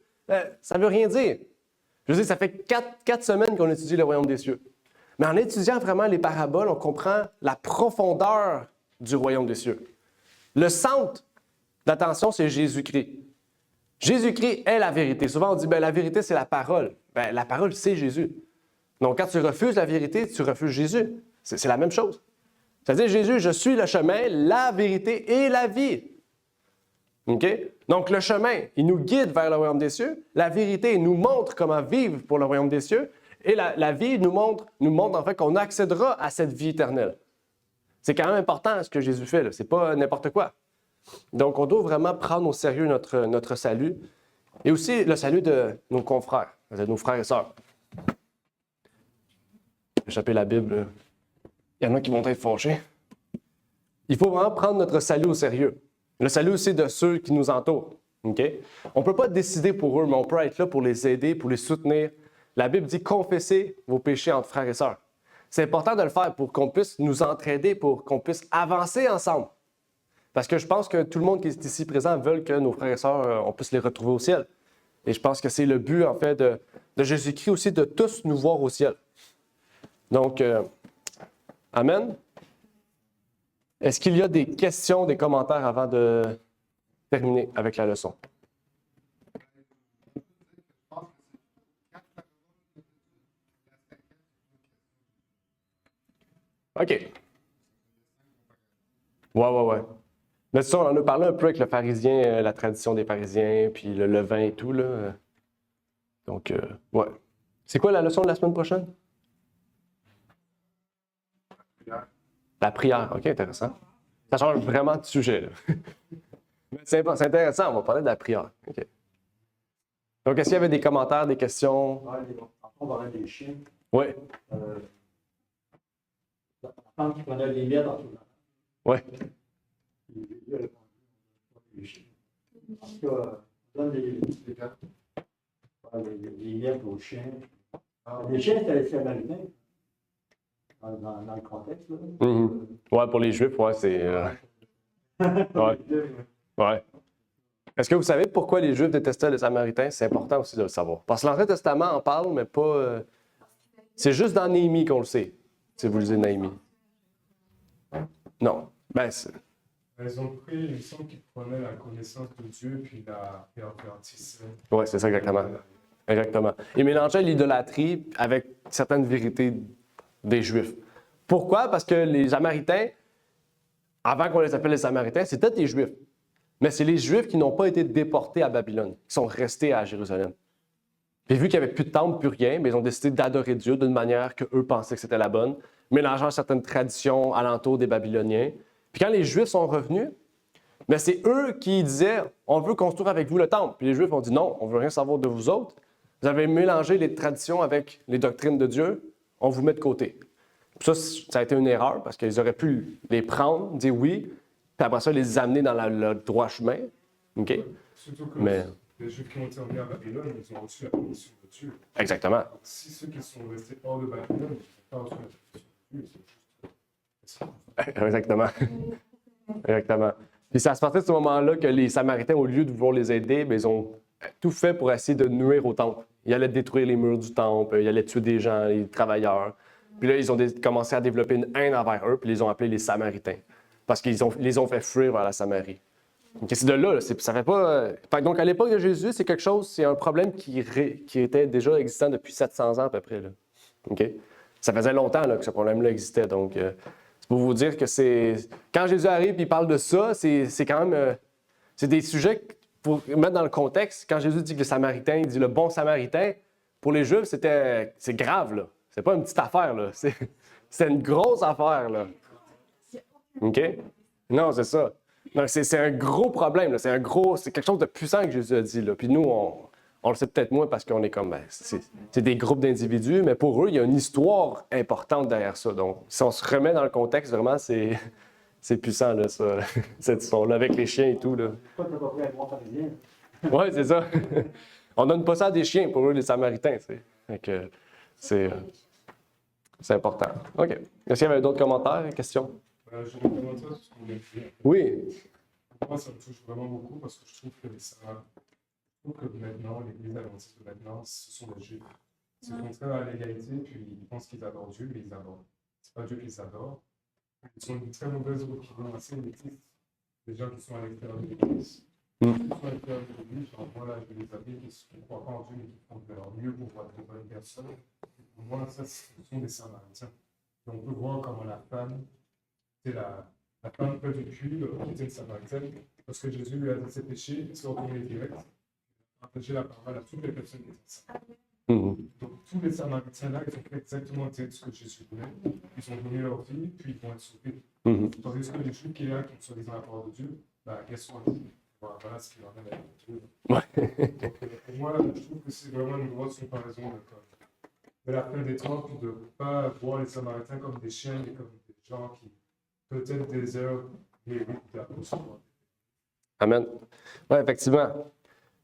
Ça ne veut rien dire. Je veux dire, ça fait quatre semaines qu'on étudie le royaume des cieux. Mais en étudiant vraiment les paraboles, on comprend la profondeur du royaume des cieux. Le centre d'attention, c'est Jésus-Christ. Jésus-Christ est la vérité. Souvent, on dit, la vérité, c'est la parole. La parole, c'est Jésus. Donc, quand tu refuses la vérité, tu refuses Jésus. C'est la même chose. C'est-à-dire, Jésus, je suis le chemin, la vérité et la vie. OK? Donc, le chemin, il nous guide vers le royaume des cieux. La vérité, il nous montre comment vivre pour le royaume des cieux. Et la vie nous montre en fait qu'on accédera à cette vie éternelle. C'est quand même important ce que Jésus fait. Ce n'est pas n'importe quoi. Donc, on doit vraiment prendre au sérieux notre salut et aussi le salut de nos confrères, de nos frères et sœurs. Échapper la Bible. Il y en a qui vont être fâchés. Il faut vraiment prendre notre salut au sérieux. Le salut aussi de ceux qui nous entourent. Okay? On ne peut pas décider pour eux, mais on peut être là pour les aider, pour les soutenir. La Bible dit « Confessez vos péchés entre frères et sœurs ». C'est important de le faire pour qu'on puisse nous entraider, pour qu'on puisse avancer ensemble. Parce que je pense que tout le monde qui est ici présent veut que nos frères et sœurs, on puisse les retrouver au ciel. Et je pense que c'est le but, en fait, de Jésus-Christ aussi, de tous nous voir au ciel. Donc, amen. Est-ce qu'il y a des questions, des commentaires avant de terminer avec la leçon? OK. Ouais. Mais ça, on en a parlé un peu avec le pharisien, la tradition des pharisiens, puis le levain et tout, là. Donc, ouais. C'est quoi la leçon de la semaine prochaine? La prière. OK, intéressant. Ça change vraiment de sujet, là. Mais c'est intéressant, on va parler de la prière. OK. Donc, est-ce qu'il y avait des commentaires, des questions? On parlait des chiens. Oui. La femme qui prenait les miettes dans tout le temps. Oui. Les chiens. En tout cas, on donne les miettes aux chiens. Les chiens, c'était les Samaritains. Dans le contexte. Là. Mm-hmm. Ouais, pour les Juifs, ouais, c'est. Ouais. Est-ce que vous savez pourquoi les Juifs détestaient les Samaritains? C'est important aussi de le savoir. Parce que l'Ancien Testament en parle, mais pas. C'est juste dans Néhémie qu'on le sait. Si vous lisez Néhémie. Non. Ils ont pris, il me semble qu'ils prenaient la connaissance de Dieu puis la pervertissaient. Oui, c'est ça exactement. Exactement. Ils mélangeaient l'idolâtrie avec certaines vérités des Juifs. Pourquoi? Parce que les Samaritains, avant qu'on les appelle les Samaritains, c'était des Juifs. mais c'est les Juifs qui n'ont pas été déportés à Babylone, qui sont restés à Jérusalem. Puis vu qu'il n'y avait plus de temple, plus rien, mais ils ont décidé d'adorer Dieu d'une manière qu'eux pensaient que c'était la bonne, mélangeant certaines traditions alentour des Babyloniens. Puis quand les Juifs sont revenus, mais c'est eux qui disaient « On veut construire avec vous le temple ». Puis les Juifs ont dit « Non, on ne veut rien savoir de vous autres. Vous avez mélangé les traditions avec les doctrines de Dieu, on vous met de côté. » Puis ça a été une erreur parce qu'ils auraient pu les prendre, dire oui, puis après ça, les amener dans le droit chemin. OK? Surtout que Mais... les Juifs qui ont été emmenés à Babylone, ils ont reçu la permission de Dieu. Exactement. Donc, si ceux qui sont restés hors de Babylone, ils n'ont pas reçu la permission de Dieu, c'est juste... Exactement. Exactement. Puis c'est à partir de ce moment-là que les Samaritains, au lieu de vouloir les aider, bien, ils ont tout fait pour essayer de nuire au temple. Ils allaient détruire les murs du temple, ils allaient tuer des gens, les travailleurs. Puis là, ils ont commencé à développer une haine envers eux, puis ils les ont appelés les Samaritains. Parce qu'ils les ont fait fuir vers la Samarie. Donc, c'est de là, ça fait pas... Donc, à l'époque de Jésus, c'est quelque chose, c'est un problème qui était déjà existant depuis 700 ans à peu près. Là. OK? Ça faisait longtemps là, que ce problème-là existait. Donc, c'est pour vous dire que c'est... Quand Jésus arrive et il parle de ça, c'est quand même... c'est des sujets, pour mettre dans le contexte, quand Jésus dit que le Samaritain, il dit le bon Samaritain, pour les Juifs, c'est grave, là. C'est pas une petite affaire, là. C'est une grosse affaire, là. OK? Non, c'est ça. Donc, c'est un gros problème, là. C'est quelque chose de puissant que Jésus a dit, là. Puis nous, on le sait peut-être moins parce qu'on est comme, c'est des groupes d'individus, mais pour eux, il y a une histoire importante derrière ça. Donc, si on se remet dans le contexte, vraiment, c'est puissant, là, ça, cette histoire-là, avec les chiens et tout, là. Pourquoi tu n'as pas pris un bon parisien? Oui, c'est ça. On donne pas ça à des chiens pour eux, les Samaritains, tu sais. Fait que c'est important. OK. Est-ce qu'il y avait d'autres commentaires, questions? Je vais commenter sur ce qu'on vient de dire. Oui. Moi, ça me touche vraiment beaucoup parce que je trouve que maintenant, l'Église adventiste de maintenant, ce sont les Juifs. C'est contraire à l'égalité, puis ils pensent qu'ils adorent Dieu, mais ils adorent. C'est pas Dieu qui les adore. Ils ont une très mauvaise opinion assez élitiste des gens qui sont à l'extérieur de l'Église. Ceux qui sont à l'extérieur de l'Église, genre, voilà, je vais les appeler qui ne croient pas en Dieu, mais qui font de leur mieux pour être des bonnes personnes. Pour moi, ça, ce sont des Samaritains. Et on peut voir comment la femme, c'est la femme près du puits, qui était une Samaritaine, parce que Jésus lui a dit ses péchés, il s'est retourné direct, partager la parole à toutes les personnes qui étaient saines. Donc, tous les Samaritains-là, ils ont fait exactement ce que Jésus voulait. Ils ont donné leur vie, puis ils vont être sauvés. Tandis que les Juifs qui sont soi-disant la parole de Dieu, qu'est-ce qu'on dit? Voilà ce qu'il en est avec Dieu. Donc, pour moi, je trouve que c'est vraiment une grosse comparaison de la fin des temps, puis de ne pas voir les Samaritains comme des chiens, mais comme des gens qui peut-être désirent les d'apôtres. Amen. Oui, effectivement.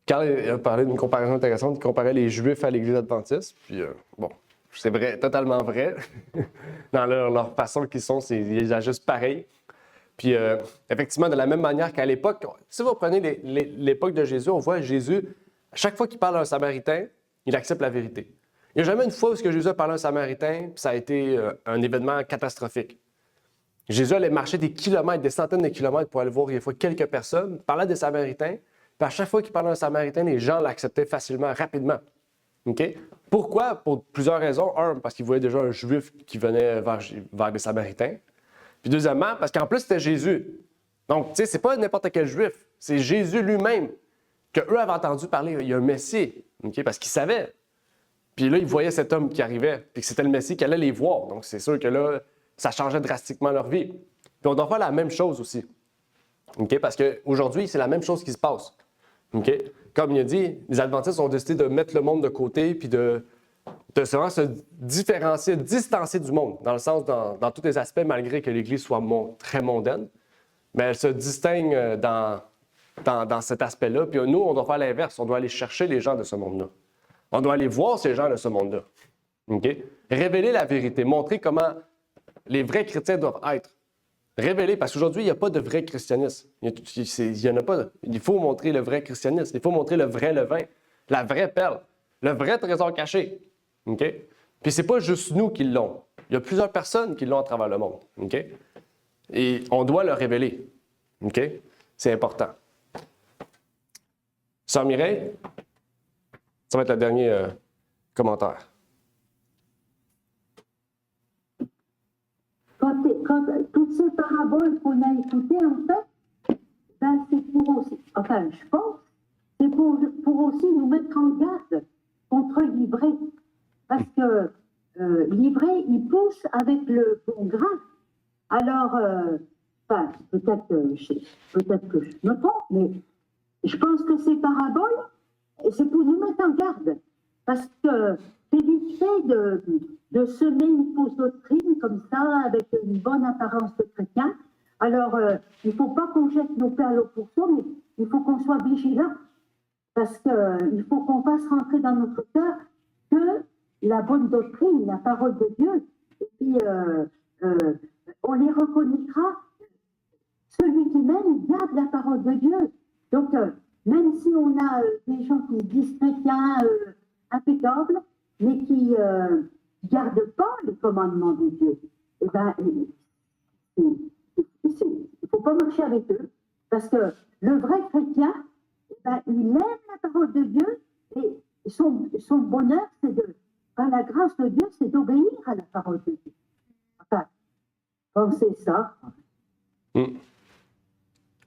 Carl a parlé d'une comparaison intéressante, il comparait les Juifs à l'Église adventiste. Puis, bon, c'est vrai, totalement vrai. Dans leur façon qu'ils sont, ils agissent pareil. Puis, effectivement, de la même manière qu'à l'époque, si vous prenez l'époque de Jésus, on voit Jésus, à chaque fois qu'il parle à un Samaritain, il accepte la vérité. Il n'y a jamais une fois où Jésus a parlé à un Samaritain, puis ça a été un événement catastrophique. Jésus allait marcher des kilomètres, des centaines de kilomètres pour aller voir des fois quelques personnes, parler à des Samaritains. Puis à chaque fois qu'il parlait à un Samaritain, les gens l'acceptaient facilement, rapidement. OK? Pourquoi? Pour plusieurs raisons. Un, parce qu'ils voyaient déjà un Juif qui venait vers des Samaritains. Puis deuxièmement, parce qu'en plus, c'était Jésus. Donc, tu sais, c'est pas n'importe quel Juif. C'est Jésus lui-même qu'eux avaient entendu parler. Il y a un Messie. OK? Parce qu'ils savaient. Puis là, ils voyaient cet homme qui arrivait. Puis que c'était le Messie qui allait les voir. Donc, c'est sûr que là, ça changeait drastiquement leur vie. Puis on doit faire la même chose aussi. OK? Parce qu'aujourd'hui, c'est la même chose qui se passe. OK? Comme il a dit, les Adventistes ont décidé de mettre le monde de côté puis de vraiment se différencier, distancer du monde, dans le sens, dans tous les aspects, malgré que l'Église soit très mondaine. Mais elle se distingue dans cet aspect-là. Puis nous, on doit faire l'inverse. On doit aller chercher les gens de ce monde-là. On doit aller voir ces gens de ce monde-là. OK? Révéler la vérité, montrer comment les vrais chrétiens doivent être. Révéler, parce qu'aujourd'hui, il n'y a pas de vrai christianisme. Il n'y en a pas. Il faut montrer le vrai christianisme. Il faut montrer le vrai levain, la vraie perle, le vrai trésor caché. OK? Puis c'est pas juste nous qui l'ont. Il y a plusieurs personnes qui l'ont à travers le monde. OK? Et on doit le révéler. OK? C'est important. Sœur Mireille, ça va être le dernier commentaire. Quand toutes ces paraboles qu'on a écoutées, en fait, ben, c'est pour aussi, enfin, je pense, c'est pour aussi nous mettre en garde contre l'ivraie. Parce que l'ivraie, il pousse avec le bon grain. Alors, enfin, peut-être que je me trompe, mais je pense que ces paraboles, c'est pour nous mettre en garde. Parce que c'est vite fait de semer une fausse doctrine comme ça, avec une bonne apparence de chrétien. Alors, il ne faut pas qu'on jette nos perles au pourceau, mais il faut qu'on soit vigilant. Parce qu'il faut qu'on fasse rentrer dans notre cœur que la bonne doctrine, la parole de Dieu, et puis on les reconnaîtra. Celui qui m'aime garde la parole de Dieu. Donc, même si on a des gens qui disent chrétiens impeccables, mais qui ne gardent pas les commandements de Dieu, eh ben, il ne faut pas marcher avec eux. Parce que le vrai chrétien, eh ben, il aime la parole de Dieu et son bonheur, c'est par la grâce de Dieu, c'est d'obéir à la parole de Dieu. Enfin, pensez ça.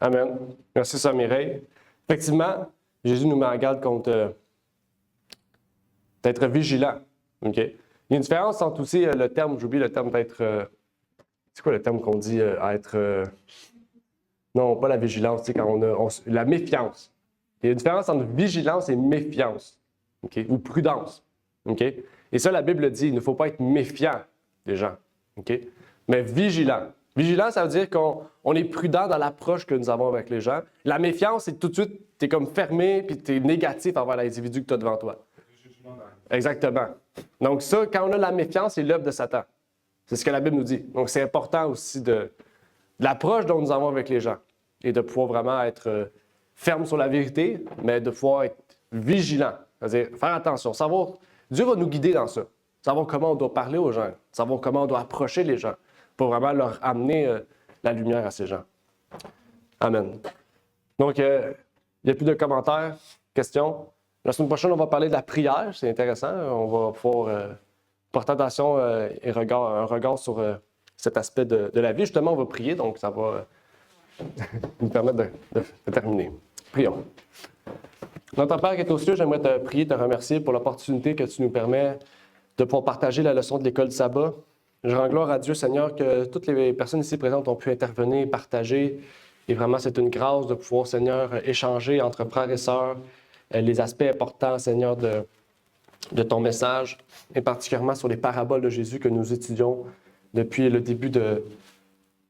Amen. Merci, Sœur Mireille. Effectivement, Jésus nous met en garde contre d'être vigilant. OK? Il y a une différence entre aussi le terme, j'oublie le terme d'être. C'est quoi le terme qu'on dit être. Non, pas la vigilance, c'est quand la méfiance. Il y a une différence entre vigilance et méfiance. OK? Ou prudence. OK? Et ça, la Bible dit, il ne faut pas être méfiant des gens. OK? Mais vigilant. Vigilant, ça veut dire qu'on est prudent dans l'approche que nous avons avec les gens. La méfiance, c'est tout de suite, tu es comme fermé puis tu es négatif envers l'individu que tu as devant toi. Exactement. Donc ça, quand on a la méfiance, c'est l'œuvre de Satan. C'est ce que la Bible nous dit. Donc c'est important aussi de l'approche dont nous avons avec les gens et de pouvoir vraiment être ferme sur la vérité, mais de pouvoir être vigilant. C'est-à-dire faire attention, savoir, Dieu va nous guider dans ça. Savoir comment on doit parler aux gens, savoir comment on doit approcher les gens pour vraiment leur amener la lumière à ces gens. Amen. Donc, il n'y a plus de commentaires, questions. La semaine prochaine, on va parler de la prière. C'est intéressant. On va pouvoir porter attention et un regard sur cet aspect de la vie. Justement, on va prier, donc ça va nous permettre de terminer. Prions. Notre Père qui est aux cieux, j'aimerais te prier, te remercier pour l'opportunité que tu nous permets de pouvoir partager la leçon de l'école du sabbat. Je rends gloire à Dieu, Seigneur, que toutes les personnes ici présentes ont pu intervenir, partager. Et vraiment, c'est une grâce de pouvoir, Seigneur, échanger entre frères et sœurs les aspects importants, Seigneur, de ton message, et particulièrement sur les paraboles de Jésus que nous étudions depuis le début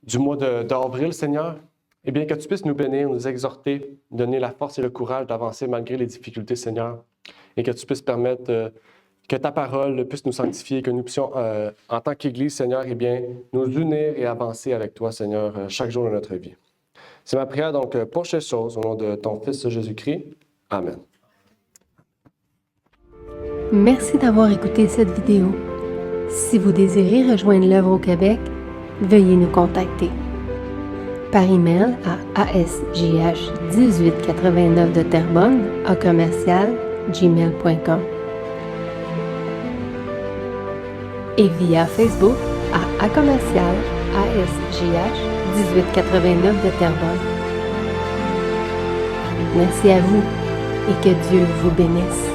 du mois d'avril, Seigneur. Eh bien, que tu puisses nous bénir, nous exhorter, donner la force et le courage d'avancer malgré les difficultés, Seigneur, et que tu puisses permettre que ta parole puisse nous sanctifier, que nous puissions, en tant qu'Église, Seigneur, eh bien, nous unir et avancer avec toi, Seigneur, chaque jour de notre vie. C'est ma prière, donc, pour ces choses, au nom de ton Fils Jésus-Christ. Amen. Merci d'avoir écouté cette vidéo. Si vous désirez rejoindre l'œuvre au Québec, veuillez nous contacter par email à asjh1889 de Terrebonne @gmail.com et via Facebook à commercial ASJH1889 de Terrebonne. Merci à vous et que Dieu vous bénisse.